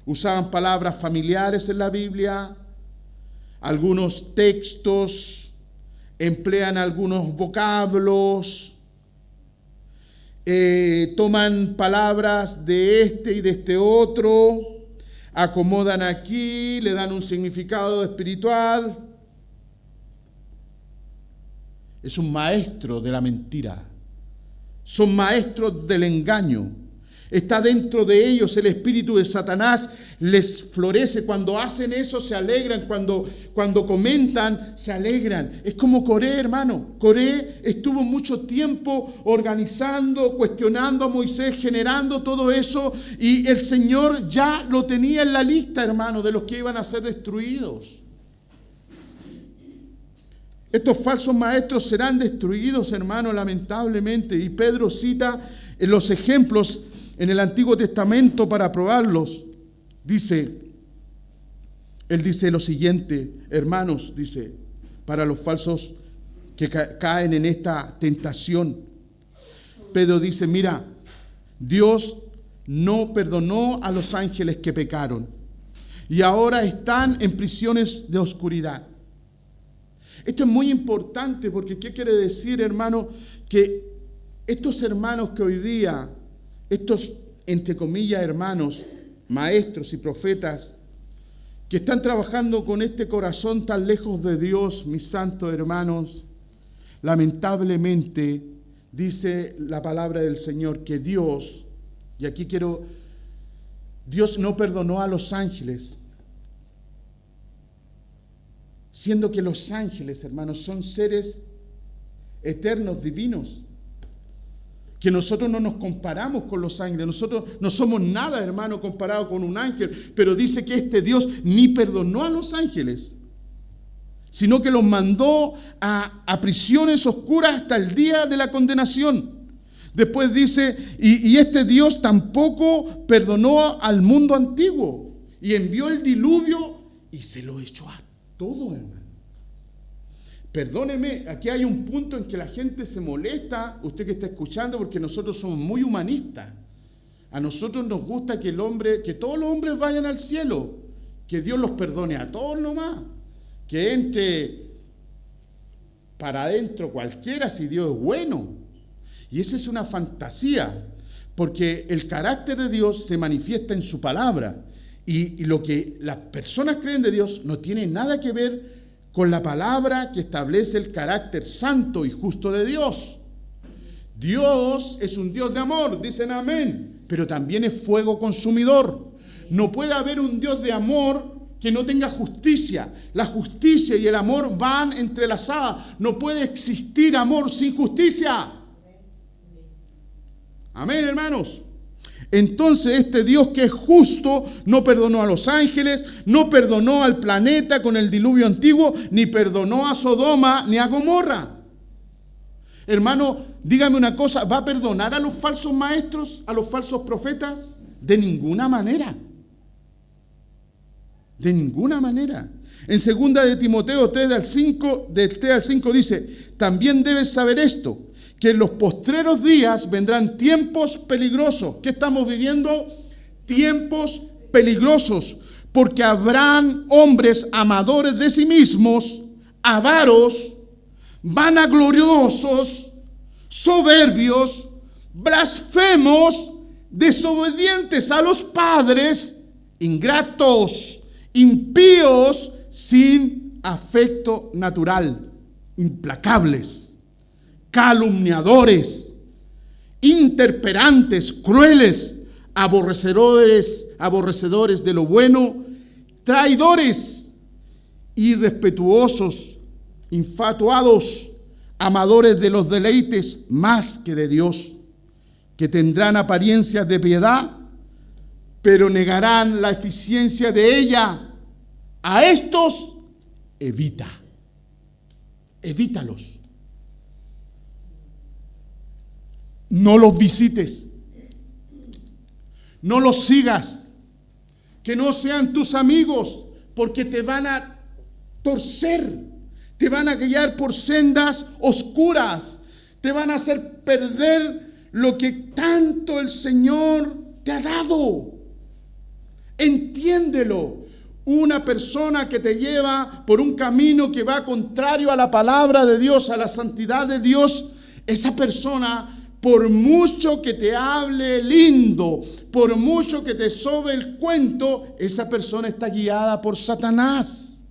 Usaban palabras familiares en la Biblia, algunos textos, emplean algunos vocablos, toman palabras de este y de este otro, acomodan aquí, le dan un significado espiritual. Es un maestro de la mentira. Son maestros del engaño. Está dentro de ellos el espíritu de Satanás, les florece. Cuando hacen eso se alegran, cuando comentan se alegran. Es como Coré, hermano. Coré estuvo mucho tiempo organizando, cuestionando a Moisés, generando todo eso, y el Señor ya lo tenía en la lista, hermano, de los que iban a ser destruidos. Estos falsos maestros serán destruidos, hermano, lamentablemente. Y Pedro cita los ejemplos en el Antiguo Testamento para probarlos. Él dice lo siguiente, hermanos, dice, para los falsos que caen en esta tentación. Pedro dice, mira, Dios no perdonó a los ángeles que pecaron y ahora están en prisiones de oscuridad. Esto es muy importante porque ¿qué quiere decir, hermano? Que estos hermanos que hoy día, estos, entre comillas, hermanos, maestros y profetas, que están trabajando con este corazón tan lejos de Dios, mis santos hermanos, lamentablemente, dice la palabra del Señor, que Dios, y aquí Dios no perdonó a los ángeles, siendo que los ángeles, hermanos, son seres eternos, divinos, que nosotros no nos comparamos con los ángeles. Nosotros no somos nada, hermano, comparado con un ángel, pero dice que este Dios ni perdonó a los ángeles, sino que los mandó a prisiones oscuras hasta el día de la condenación. Después dice, y este Dios tampoco perdonó al mundo antiguo, y envió el diluvio y se lo echó a todo, hermano. Perdóneme, aquí hay un punto en que la gente se molesta, usted que está escuchando, porque nosotros somos muy humanistas. A nosotros nos gusta que todos los hombres vayan al cielo, que Dios los perdone a todos nomás, que entre para adentro cualquiera si Dios es bueno. Y esa es una fantasía, porque el carácter de Dios se manifiesta en su palabra. Y lo que las personas creen de Dios no tiene nada que ver con la palabra que establece el carácter santo y justo de Dios. Dios es un Dios de amor, dicen amén, pero también es fuego consumidor. No puede haber un Dios de amor que no tenga justicia. La justicia y el amor van entrelazadas. No puede existir amor sin justicia. Amén, hermanos. Entonces este Dios que es justo no perdonó a los ángeles, no perdonó al planeta con el diluvio antiguo, ni perdonó a Sodoma ni a Gomorra. Hermano, dígame una cosa, ¿va a perdonar a los falsos maestros, a los falsos profetas? De ninguna manera. De ninguna manera. En 2 de Timoteo 3 al 5 dice, también debes saber esto, que en los postreros días vendrán tiempos peligrosos. ¿Qué estamos viviendo? Tiempos peligrosos, porque habrán hombres amadores de sí mismos, avaros, vanagloriosos, soberbios, blasfemos, desobedientes a los padres, ingratos, impíos, sin afecto natural, implacables, calumniadores, interperantes, crueles, aborrecedores de lo bueno, traidores, irrespetuosos, infatuados, amadores de los deleites más que de Dios, que tendrán apariencias de piedad, pero negarán la eficiencia de ella. A estos evítalos. No los visites, no los sigas, que no sean tus amigos, porque te van a torcer, te van a guiar por sendas oscuras, te van a hacer perder lo que tanto el Señor te ha dado. Entiéndelo. Una persona que te lleva por un camino que va contrario a la palabra de Dios, a la santidad de Dios, esa persona, por mucho que te hable lindo, por mucho que te sobe el cuento, esa persona está guiada por Satanás.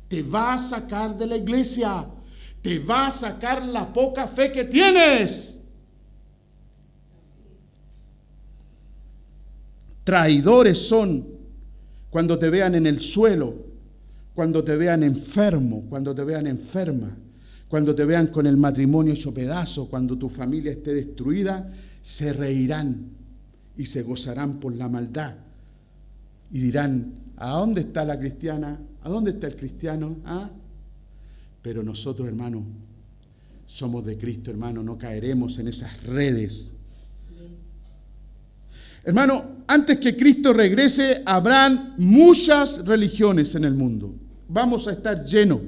Te va a sacar de la iglesia, te va a sacar la poca fe que tienes. Traidores son cuando te vean en el suelo, cuando te vean enfermo, cuando te vean enferma, cuando te vean con el matrimonio hecho pedazo, cuando tu familia esté destruida, se reirán y se gozarán por la maldad. Y dirán, ¿a dónde está la cristiana? ¿A dónde está el cristiano? ¿Ah? Pero nosotros, hermano, somos de Cristo, hermano, no caeremos en esas redes. Hermano, antes que Cristo regrese, habrán muchas religiones en el mundo. Vamos a estar llenos.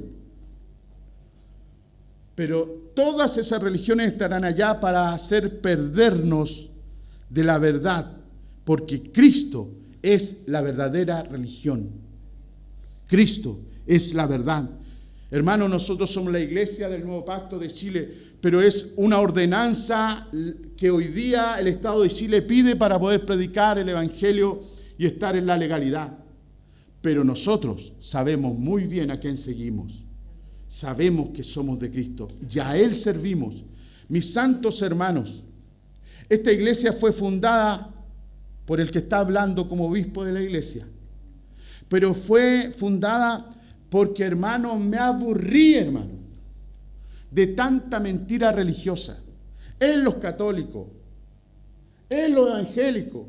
Pero todas esas religiones estarán allá para hacer perdernos de la verdad, porque Cristo es la verdadera religión. Cristo es la verdad. Hermano, nosotros somos la Iglesia del Nuevo Pacto de Chile, pero es una ordenanza que hoy día el Estado de Chile pide para poder predicar el Evangelio y estar en la legalidad. Pero nosotros sabemos muy bien a quién seguimos. Sabemos que somos de Cristo y a Él servimos. Mis santos hermanos, esta iglesia fue fundada por el que está hablando como obispo de la iglesia. Pero fue fundada porque, hermano, me aburrí, hermano, de tanta mentira religiosa en los católicos, en los evangélicos.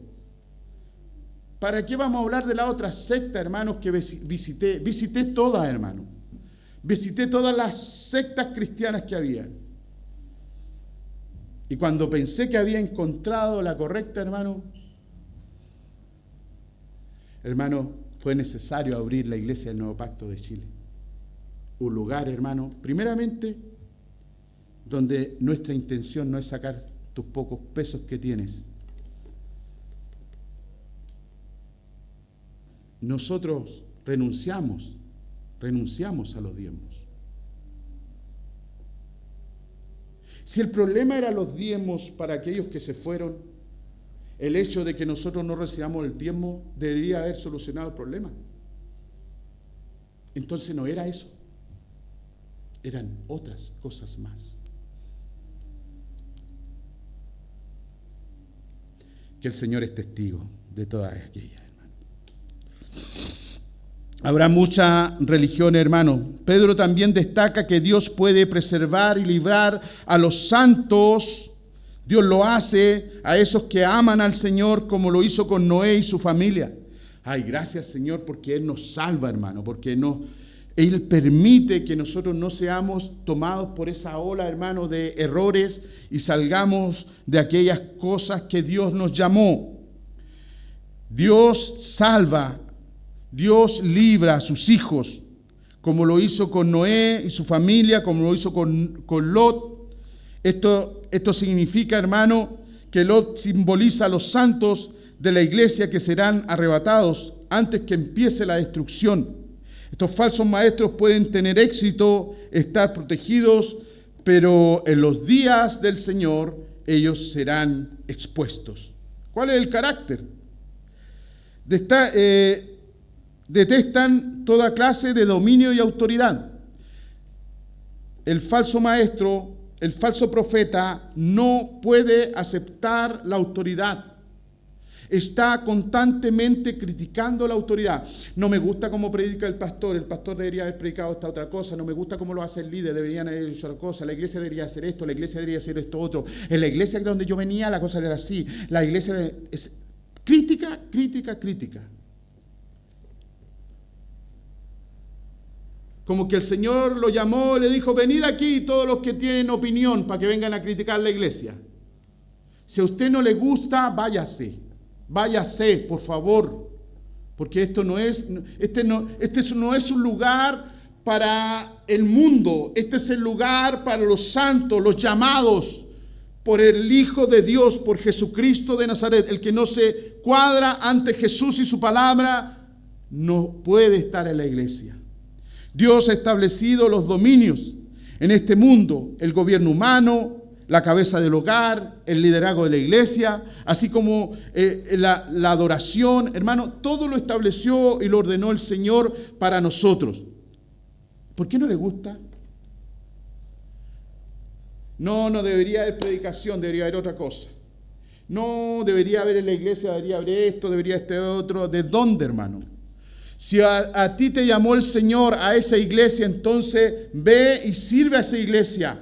¿Para qué vamos a hablar de la otra secta, hermanos, que visité? Visité todas, hermano. Visité todas las sectas cristianas que había. Y cuando pensé que había encontrado la correcta, hermano, fue necesario abrir la Iglesia del Nuevo Pacto de Chile. Un lugar, hermano, primeramente, donde nuestra intención no es sacar tus pocos pesos que tienes. Nosotros renunciamos a los diezmos. Si el problema era los diezmos para aquellos que se fueron, el hecho de que nosotros no recibamos el diezmo debería haber solucionado el problema. Entonces no era eso, eran otras cosas más. Que el Señor es testigo de todas aquellas, hermano. Habrá mucha religión, hermano. Pedro también destaca que Dios puede preservar y librar a los santos. Dios lo hace a esos que aman al Señor, como lo hizo con Noé y su familia. Ay, gracias, Señor, porque Él nos salva, hermano, porque Él permite que nosotros no seamos tomados por esa ola, hermano, de errores y salgamos de aquellas cosas que Dios nos llamó. Dios salva, Dios libra a sus hijos, como lo hizo con Noé y su familia, como lo hizo con Lot. Esto significa, hermano, que Lot simboliza a los santos de la iglesia que serán arrebatados antes que empiece la destrucción. Estos falsos maestros pueden tener éxito, estar protegidos, pero en los días del Señor ellos serán expuestos. ¿Cuál es el carácter? Detestan toda clase de dominio y autoridad. El falso maestro, el falso profeta no puede aceptar la autoridad. Está constantemente criticando la autoridad. No me gusta cómo predica el pastor debería haber predicado esta otra cosa, no me gusta cómo lo hace el líder, deberían haber hecho otra cosa, la iglesia debería hacer esto, la iglesia debería hacer esto otro. En la iglesia donde yo venía la cosa era así, la iglesia es crítica. Como que el Señor lo llamó y le dijo, venid aquí todos los que tienen opinión para que vengan a criticar la iglesia. Si a usted no le gusta, váyase, por favor, porque este no es un lugar para el mundo, este es el lugar para los santos, los llamados por el Hijo de Dios, por Jesucristo de Nazaret. El que no se cuadra ante Jesús y su palabra no puede estar en la iglesia. Dios ha establecido los dominios en este mundo, el gobierno humano, la cabeza del hogar, el liderazgo de la iglesia, así como la adoración. Hermano, todo lo estableció y lo ordenó el Señor para nosotros. ¿Por qué no le gusta? No debería haber predicación, debería haber otra cosa. No, debería haber en la iglesia, debería haber esto, debería este otro. ¿De dónde, hermano? Si a ti te llamó el Señor a esa iglesia, entonces ve y sirve a esa iglesia.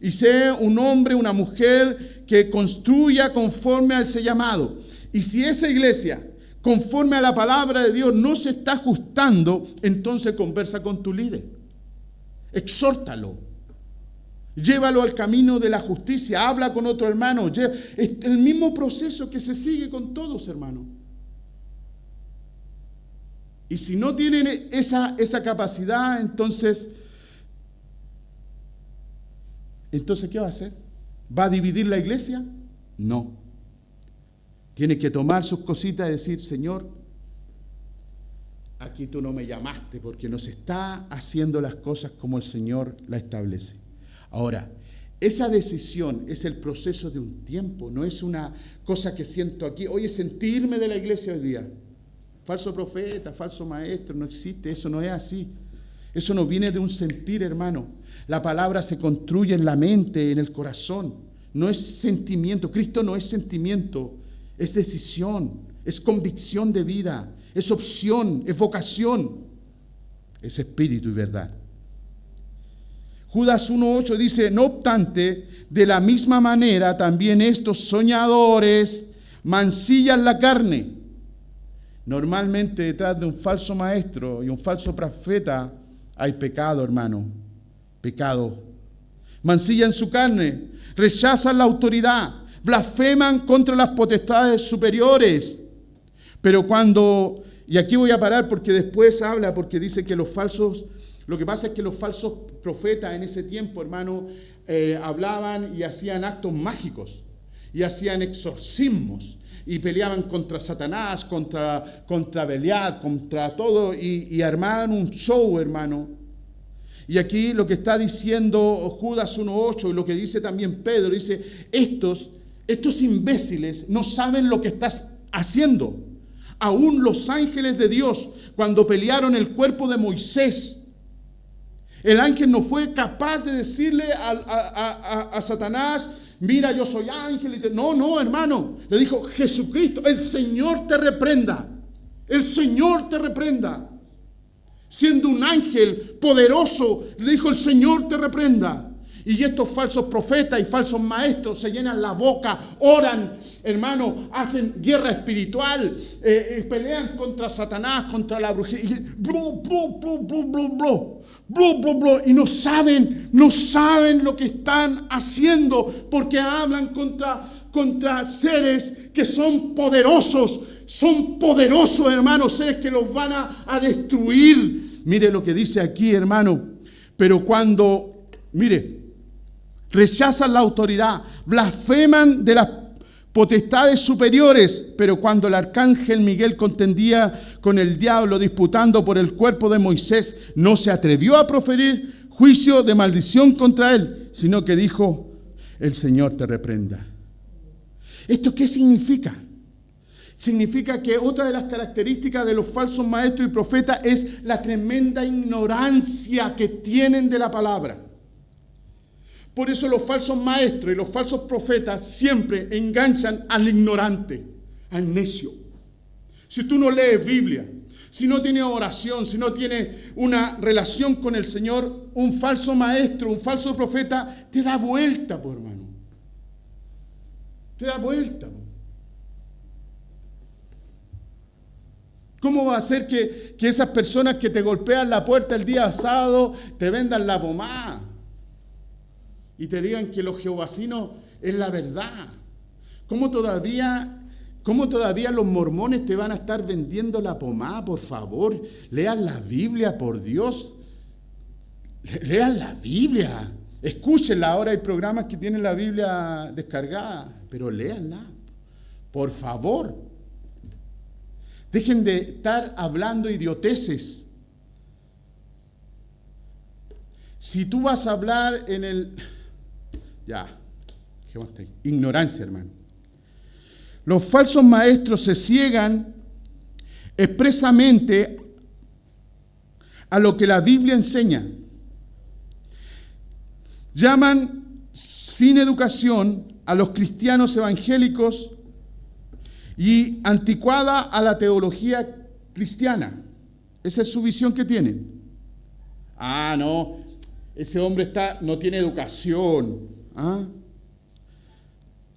Y sé un hombre, una mujer que construya conforme a ese llamado. Y si esa iglesia, conforme a la palabra de Dios, no se está ajustando, entonces conversa con tu líder. Exhórtalo. Llévalo al camino de la justicia. Habla con otro hermano. Es el mismo proceso que se sigue con todos, hermano. Y si no tienen esa capacidad, entonces ¿qué va a hacer? ¿Va a dividir la iglesia? No. Tiene que tomar sus cositas y decir, Señor, aquí tú no me llamaste porque no se está haciendo las cosas como el Señor la establece. Ahora, esa decisión es el proceso de un tiempo, no es una cosa que siento aquí. Oye, sentirme de la iglesia hoy día. Falso profeta, falso maestro, no existe, eso no es así. Eso no viene de un sentir, hermano. La palabra se construye en la mente, en el corazón. No es sentimiento. Cristo no es sentimiento, es decisión, es convicción de vida, es opción, es vocación, es espíritu y verdad. Judas 1:8 dice, no obstante, de la misma manera también estos soñadores mancillan la carne. Normalmente detrás de un falso maestro y un falso profeta hay pecado, hermano. Pecado. Mancillan su carne, rechazan la autoridad, blasfeman contra las potestades superiores. Pero y aquí voy a parar porque después habla, porque dice que lo que pasa es que los falsos profetas en ese tiempo, hermano, hablaban y hacían actos mágicos, y hacían exorcismos, y peleaban contra Satanás, contra Belial, contra todo, y armaban un show, hermano. Y aquí lo que está diciendo Judas 1:8 y lo que dice también Pedro, dice, estos imbéciles no saben lo que estás haciendo. Aún los ángeles de Dios, cuando pelearon el cuerpo de Moisés, el ángel no fue capaz de decirle a Satanás, mira, yo soy ángel. No, hermano. Le dijo, Jesucristo, el Señor te reprenda. El Señor te reprenda. siendo un ángel poderoso, le dijo: el Señor te reprenda. Y estos falsos profetas y falsos maestros se llenan la boca, oran, hermano, hacen guerra espiritual, pelean contra Satanás, contra la brujería, y y no saben lo que están haciendo, porque hablan contra seres que son poderosos, hermanos, seres que los van a destruir. Mire lo que dice aquí, hermano. Pero cuando, rechazan la autoridad, blasfeman de las potestades superiores, pero cuando el arcángel Miguel contendía con el diablo disputando por el cuerpo de Moisés, no se atrevió a proferir juicio de maldición contra él, sino que dijo: el Señor te reprenda. ¿Esto qué significa? Significa que otra de las características de los falsos maestros y profetas es la tremenda ignorancia que tienen de la palabra. Por eso los falsos maestros y los falsos profetas siempre enganchan al ignorante, al necio. Si tú no lees Biblia, si no tienes oración, si no tienes una relación con el Señor, un falso maestro, un falso profeta te da vuelta, por hermano. Te da vuelta. ¿Cómo va a ser que esas personas que te golpean la puerta el día sábado te vendan la pomada y te digan que los jehovasinos es la verdad? ¿Cómo todavía los mormones te van a estar vendiendo la pomada? Por favor, lean la Biblia, por Dios. Lean la Biblia. Escúchenla. Ahora hay programas que tienen la Biblia descargada, pero léanla, por favor. Dejen de estar hablando idioteces. Si tú vas a hablar en el... ignorancia, hermano. Los falsos maestros se ciegan expresamente a lo que la Biblia enseña. Llaman sin educación a los cristianos evangélicos y anticuada a la teología cristiana. Esa es su visión que tienen. No, ese hombre no tiene educación.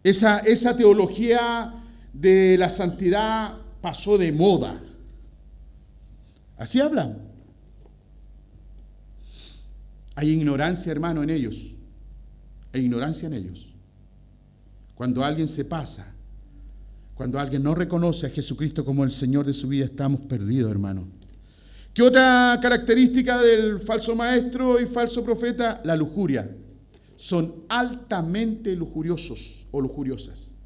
Esa teología de la santidad pasó de moda. Así hablan. Hay ignorancia, hermano, en ellos. Hay ignorancia en ellos. Cuando alguien se pasa, cuando alguien no reconoce a Jesucristo como el Señor de su vida, estamos perdidos, hermano. ¿Qué otra característica del falso maestro y falso profeta? La lujuria. Son altamente lujuriosos o lujuriosas.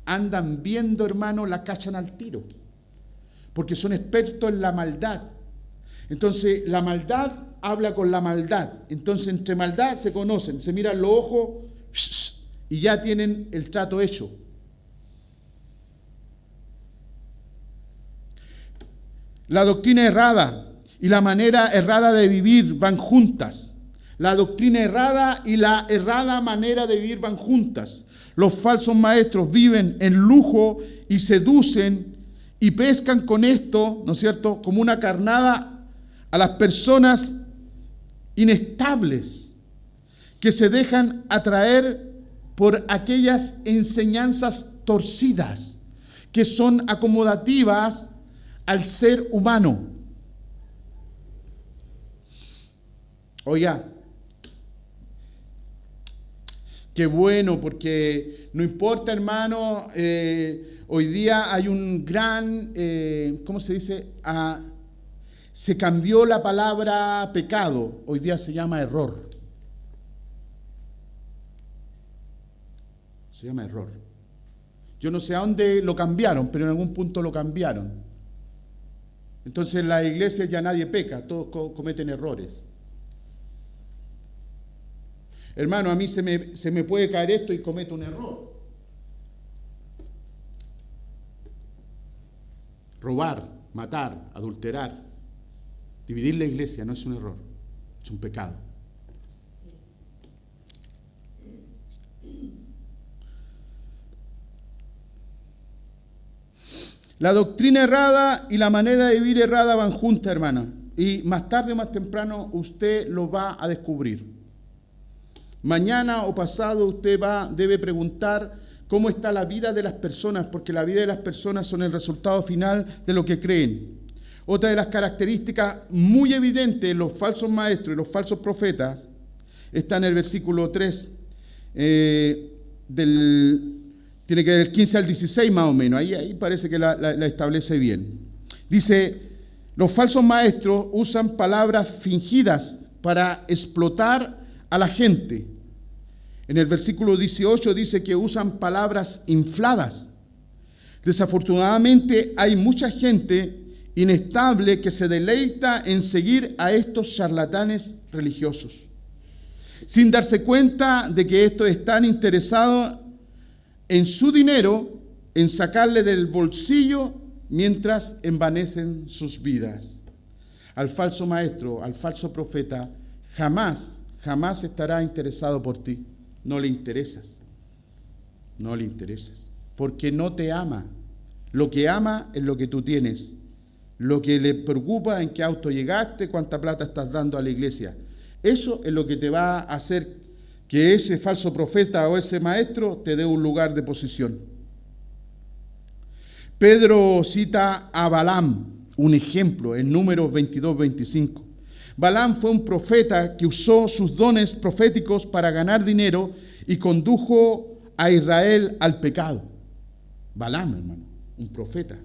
Andan viendo, hermano, la cachan al tiro, porque son expertos en la maldad. Entonces, la maldad habla con la maldad. Entonces, entre maldad se conocen, se miran los ojos y ya tienen el trato hecho. La doctrina errada y la manera errada de vivir van juntas. La doctrina errada y la errada manera de vivir van juntas. Los falsos maestros viven en lujo y seducen y pescan con esto, ¿no es cierto?, como una carnada a las personas inestables que se dejan atraer por aquellas enseñanzas torcidas que son acomodativas al ser humano. Oiga, qué bueno, porque no importa, hermano, hoy día hay un gran, ¿cómo se dice? Se cambió la palabra pecado, hoy día se llama error. Se llama error. Yo no sé a dónde lo cambiaron, pero en algún punto lo cambiaron. Entonces en la iglesia ya nadie peca, todos cometen errores. Hermano, a mí se me puede caer esto y cometo un error. Robar, matar, adulterar, dividir la iglesia no es un error, es un pecado. La doctrina errada y la manera de vivir errada van juntas, hermana. y más tarde o más temprano usted lo va a descubrir. Mañana o pasado usted debe preguntar cómo está la vida de las personas, porque la vida de las personas son el resultado final de lo que creen. Otra de las características muy evidentes de los falsos maestros y los falsos profetas está en el versículo 3, tiene que ver el 15 al 16 más o menos, ahí parece que la establece bien. Dice, los falsos maestros usan palabras fingidas para explotar a la gente. En el versículo 18 dice que usan palabras infladas. Desafortunadamente hay mucha gente inestable que se deleita en seguir a estos charlatanes religiosos, sin darse cuenta de que estos están interesados en su dinero, en sacarle del bolsillo mientras envanecen sus vidas. Al falso maestro, al falso profeta, jamás estará interesado por ti. No le interesas, porque no te ama. Lo que ama es lo que tú tienes. Lo que le preocupa es en qué auto llegaste, cuánta plata estás dando a la iglesia. Eso es lo que te va a hacer que ese falso profeta o ese maestro te dé un lugar de posición. Pedro cita a Balaam, un ejemplo, en Números 22-25. Balaam fue un profeta que usó sus dones proféticos para ganar dinero y condujo a Israel al pecado. Balaam, hermano, un profeta.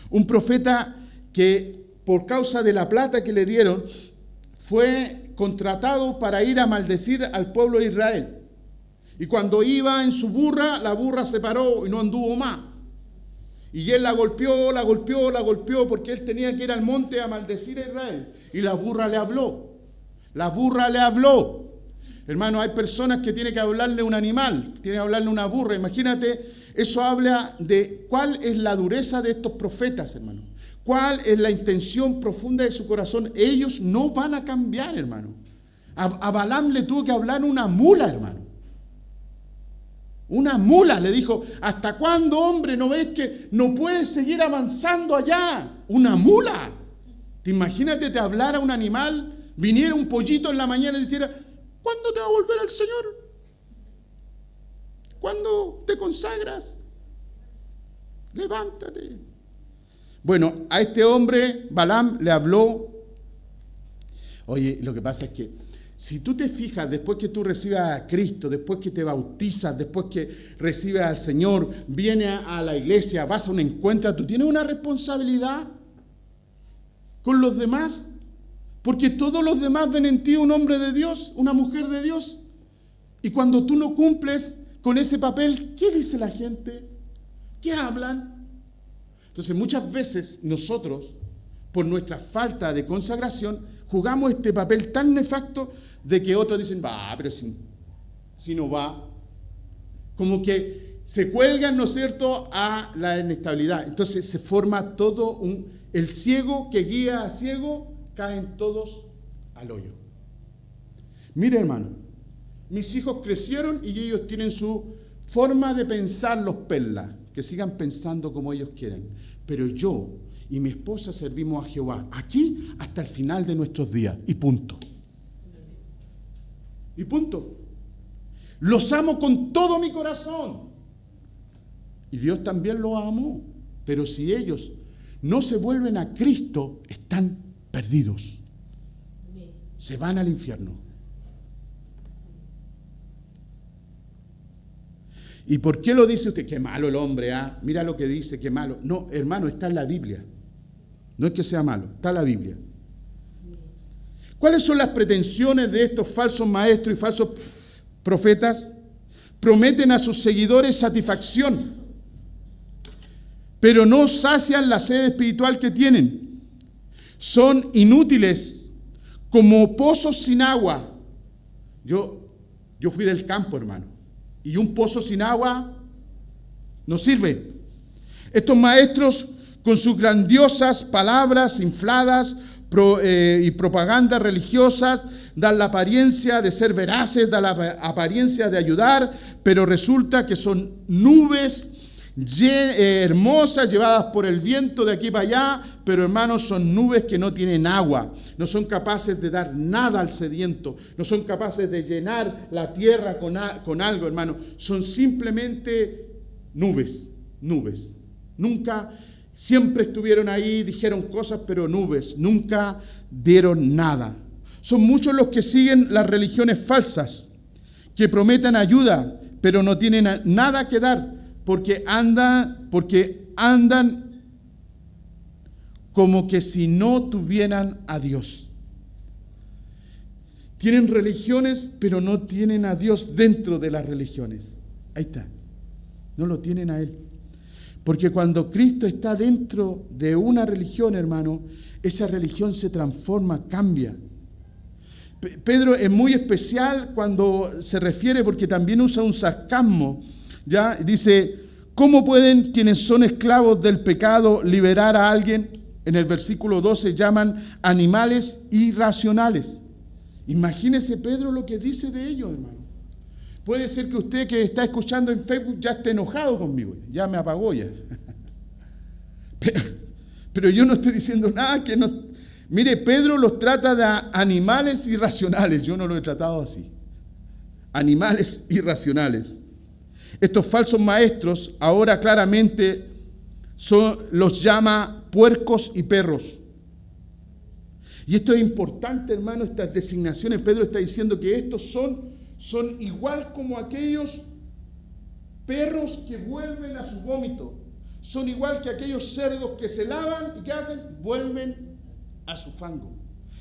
Un profeta que por causa de la plata que le dieron fue contratado para ir a maldecir al pueblo de Israel. Y cuando iba en su burra, la burra se paró y no anduvo más. Y él la golpeó porque él tenía que ir al monte a maldecir a Israel. Y la burra le habló. Hermano, hay personas que tienen que hablarle a un animal, tienen que hablarle a una burra. Imagínate, eso habla de cuál es la dureza de estos profetas, hermano. ¿Cuál es la intención profunda de su corazón? Ellos no van a cambiar, hermano. A Balaam le tuvo que hablar una mula, hermano. Una mula le dijo, ¿hasta cuándo, hombre? ¿No ves que no puedes seguir avanzando allá? Una mula. ¿Te imagínate te hablara un animal, viniera un pollito en la mañana y dijera, ¿cuándo te va a volver al Señor? ¿Cuándo te consagras? Levántate. Bueno, a este hombre Balaam le habló. Oye, lo que pasa es que si tú te fijas, después que tú recibes a Cristo, después que te bautizas, después que recibes al Señor, vienes a la iglesia, vas a un encuentro, tú tienes una responsabilidad con los demás, porque todos los demás ven en ti un hombre de Dios, una mujer de Dios. Y cuando tú no cumples con ese papel, ¿qué dice la gente? ¿Qué hablan? Entonces muchas veces nosotros, por nuestra falta de consagración, jugamos este papel tan nefasto de que otros dicen, pero si no va. Como que se cuelgan, ¿no es cierto?, a la inestabilidad. Entonces se forma todo el ciego que guía a ciego, caen todos al hoyo. Mire, hermano, mis hijos crecieron y ellos tienen su forma de pensar los perlas, que sigan pensando como ellos quieran. Pero yo y mi esposa servimos a Jehová, aquí hasta el final de nuestros días, y punto. Y punto. Los amo con todo mi corazón. Y Dios también los amó. Pero si ellos no se vuelven a Cristo, están perdidos. Se van al infierno. ¿Y por qué lo dice usted? Qué malo el hombre, ¿ah? Mira lo que dice, qué malo. No, hermano, está en la Biblia. No es que sea malo, está en la Biblia. ¿Cuáles son las pretensiones de estos falsos maestros y falsos profetas? Prometen a sus seguidores satisfacción, pero no sacian la sed espiritual que tienen. Son inútiles como pozos sin agua. Yo fui del campo, hermano, y un pozo sin agua no sirve. Estos maestros, con sus grandiosas palabras infladas y propagandas religiosas, dan la apariencia de ser veraces, dan la apariencia de ayudar, pero resulta que son nubes hermosas, llevadas por el viento de aquí para allá, pero hermanos, son nubes que no tienen agua, no son capaces de dar nada al sediento, no son capaces de llenar la tierra con algo, hermano. Son simplemente nubes. Nunca, siempre estuvieron ahí, dijeron cosas, pero nubes, nunca dieron nada. Son muchos los que siguen las religiones falsas, que prometen ayuda, pero no tienen nada que dar, porque andan como que si no tuvieran a Dios. Tienen religiones, pero no tienen a Dios dentro de las religiones. Ahí está. No lo tienen a Él. Porque cuando Cristo está dentro de una religión, hermano, esa religión se transforma, cambia. Pedro es muy especial cuando se refiere, porque también usa un sarcasmo, ¿ya? Dice, ¿cómo pueden quienes son esclavos del pecado liberar a alguien? En el versículo 12 llaman animales irracionales. Imagínese Pedro lo que dice de ellos, hermano. Puede ser que usted que está escuchando en Facebook ya esté enojado conmigo, ya me apagó ya. Pero yo no estoy diciendo nada que no... Mire, Pedro los trata de animales irracionales. Yo no lo he tratado así. Animales irracionales. Estos falsos maestros ahora claramente los llama puercos y perros. Y esto es importante, hermano, estas designaciones. Pedro está diciendo que estos son igual como aquellos perros que vuelven a su vómito. Son igual que aquellos cerdos que se lavan y ¿qué hacen? Vuelven a su fango.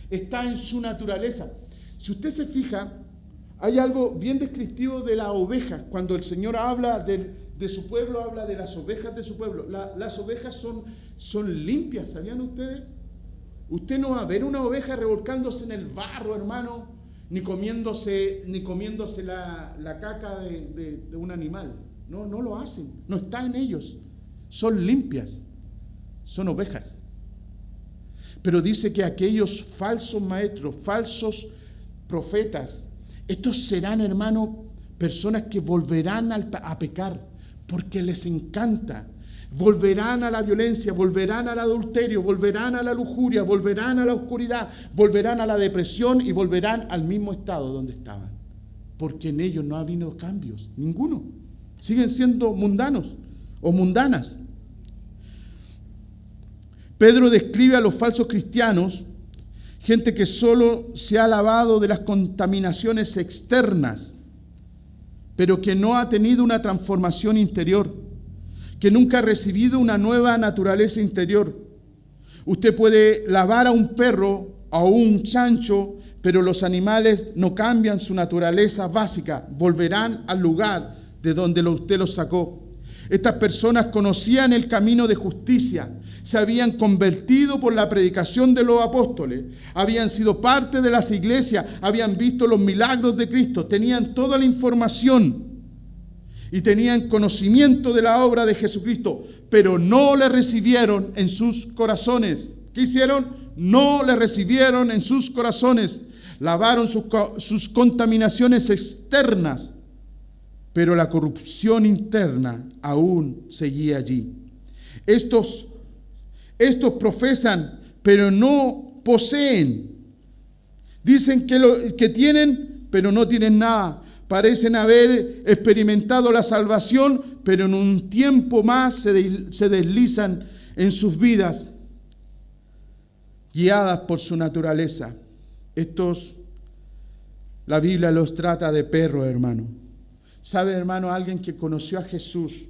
Está en su naturaleza. Si usted se fija, hay algo bien descriptivo de las ovejas. Cuando el Señor habla de su pueblo, habla de las ovejas de su pueblo. Las ovejas son limpias, ¿sabían ustedes? Usted no va a ver una oveja revolcándose en el barro, hermano, ni comiéndose la caca de un animal. No lo hacen, no está en ellos. Son limpias, son ovejas. Pero dice que aquellos falsos maestros, falsos profetas, estos serán, hermano, personas que volverán a pecar porque les encanta. Volverán a la violencia, volverán al adulterio, volverán a la lujuria, volverán a la oscuridad, volverán a la depresión y volverán al mismo estado donde estaban. Porque en ellos no ha habido cambios, ninguno. Siguen siendo mundanos o mundanas. Pedro describe a los falsos cristianos, gente que solo se ha lavado de las contaminaciones externas, pero que no ha tenido una transformación interior, que nunca ha recibido una nueva naturaleza interior. Usted puede lavar a un perro o a un chancho, pero los animales no cambian su naturaleza básica, volverán al lugar de donde usted los sacó. Estas personas conocían el camino de justicia, se habían convertido por la predicación de los apóstoles, habían sido parte de las iglesias, habían visto los milagros de Cristo, tenían toda la información y tenían conocimiento de la obra de Jesucristo, pero no le recibieron en sus corazones. ¿Qué hicieron? No le recibieron en sus corazones. Lavaron sus contaminaciones externas, pero la corrupción interna aún seguía allí. Estos profesan, pero no poseen. Dicen que tienen, pero no tienen nada. Parecen haber experimentado la salvación, pero en un tiempo más se deslizan en sus vidas, guiadas por su naturaleza. La Biblia los trata de perros, hermano. ¿Sabe, hermano? Alguien que conoció a Jesús,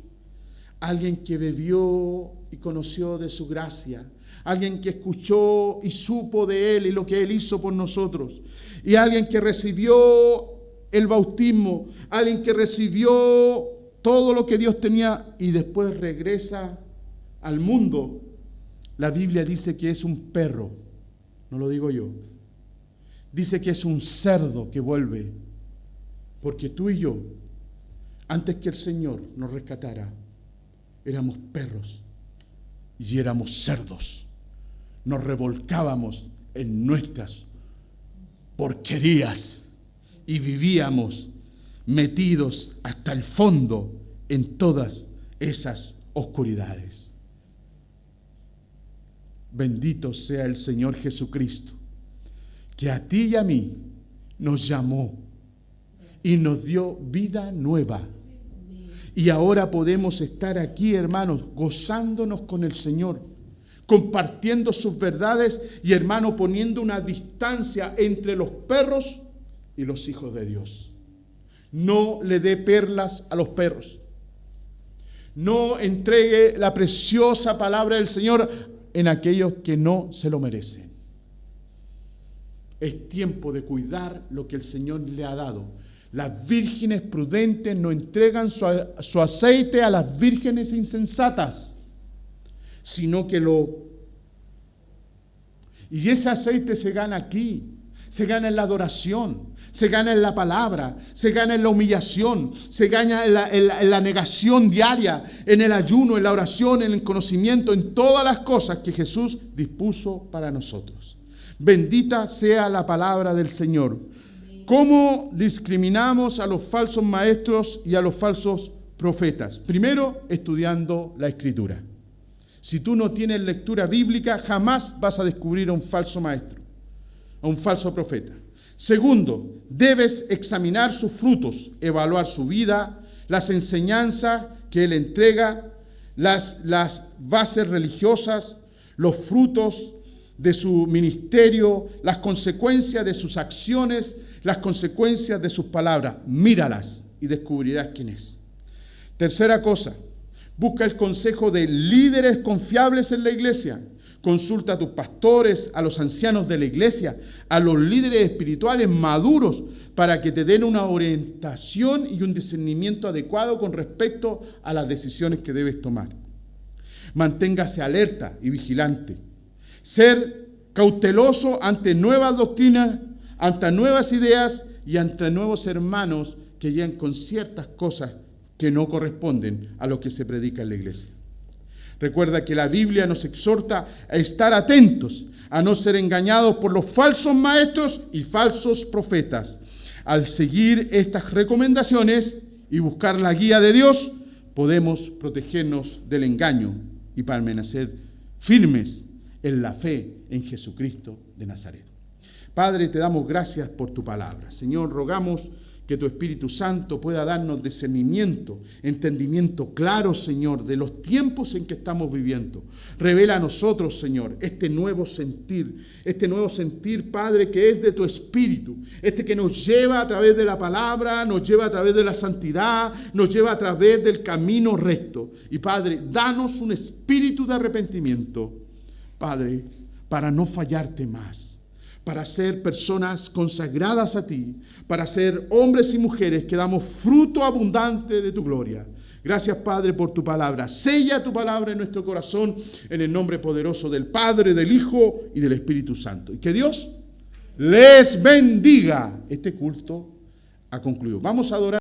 alguien que bebió y conoció de su gracia, alguien que escuchó y supo de Él y lo que Él hizo por nosotros, y alguien que recibió el bautismo, alguien que recibió todo lo que Dios tenía y después regresa al mundo. La Biblia dice que es un perro, no lo digo yo. Dice que es un cerdo que vuelve, porque tú y yo, antes que el Señor nos rescatara, éramos perros y éramos cerdos. Nos revolcábamos en nuestras porquerías y vivíamos metidos hasta el fondo en todas esas oscuridades. Bendito sea el Señor Jesucristo, que a ti y a mí nos llamó y nos dio vida nueva. Y ahora podemos estar aquí, hermanos, gozándonos con el Señor, compartiendo sus verdades y, hermano, poniendo una distancia entre los perros y los hijos de Dios. No le dé perlas a los perros. No entregue la preciosa palabra del Señor en aquellos que no se lo merecen. Es tiempo de cuidar lo que el Señor le ha dado. Las vírgenes prudentes no entregan su aceite a las vírgenes insensatas, sino que y ese aceite se gana aquí, se gana en la adoración, se gana en la palabra, se gana en la humillación, se gana en la negación diaria, en el ayuno, en la oración, en el conocimiento, en todas las cosas que Jesús dispuso para nosotros. Bendita sea la palabra del Señor. ¿Cómo discriminamos a los falsos maestros y a los falsos profetas? Primero, estudiando la Escritura. Si tú no tienes lectura bíblica, jamás vas a descubrir a un falso maestro, a un falso profeta. Segundo, debes examinar sus frutos, evaluar su vida, las enseñanzas que él entrega, las bases religiosas, los frutos de su ministerio, las consecuencias de sus acciones, las consecuencias de sus palabras. Míralas y descubrirás quién es. Tercera cosa, busca el consejo de líderes confiables en la iglesia. Consulta a tus pastores, a los ancianos de la iglesia, a los líderes espirituales maduros, para que te den una orientación y un discernimiento adecuado con respecto a las decisiones que debes tomar. Manténgase alerta y vigilante. Ser cauteloso ante nuevas doctrinas, ante nuevas ideas y ante nuevos hermanos que llegan con ciertas cosas que no corresponden a lo que se predica en la iglesia. Recuerda que la Biblia nos exhorta a estar atentos, a no ser engañados por los falsos maestros y falsos profetas. Al seguir estas recomendaciones y buscar la guía de Dios, podemos protegernos del engaño y permanecer firmes en la fe en Jesucristo de Nazaret. Padre, te damos gracias por tu palabra. Señor, rogamos que tu Espíritu Santo pueda darnos discernimiento, entendimiento claro, Señor, de los tiempos en que estamos viviendo. Revela a nosotros, Señor, este nuevo sentir, Padre, que es de tu Espíritu, que nos lleva a través de la palabra, nos lleva a través de la santidad, nos lleva a través del camino recto. Y, Padre, danos un espíritu de arrepentimiento, Padre, para no fallarte más, para ser personas consagradas a ti, para ser hombres y mujeres que damos fruto abundante de tu gloria. Gracias, Padre, por tu palabra. Sella tu palabra en nuestro corazón, en el nombre poderoso del Padre, del Hijo y del Espíritu Santo. Y que Dios les bendiga. Este culto ha concluido. Vamos a adorar.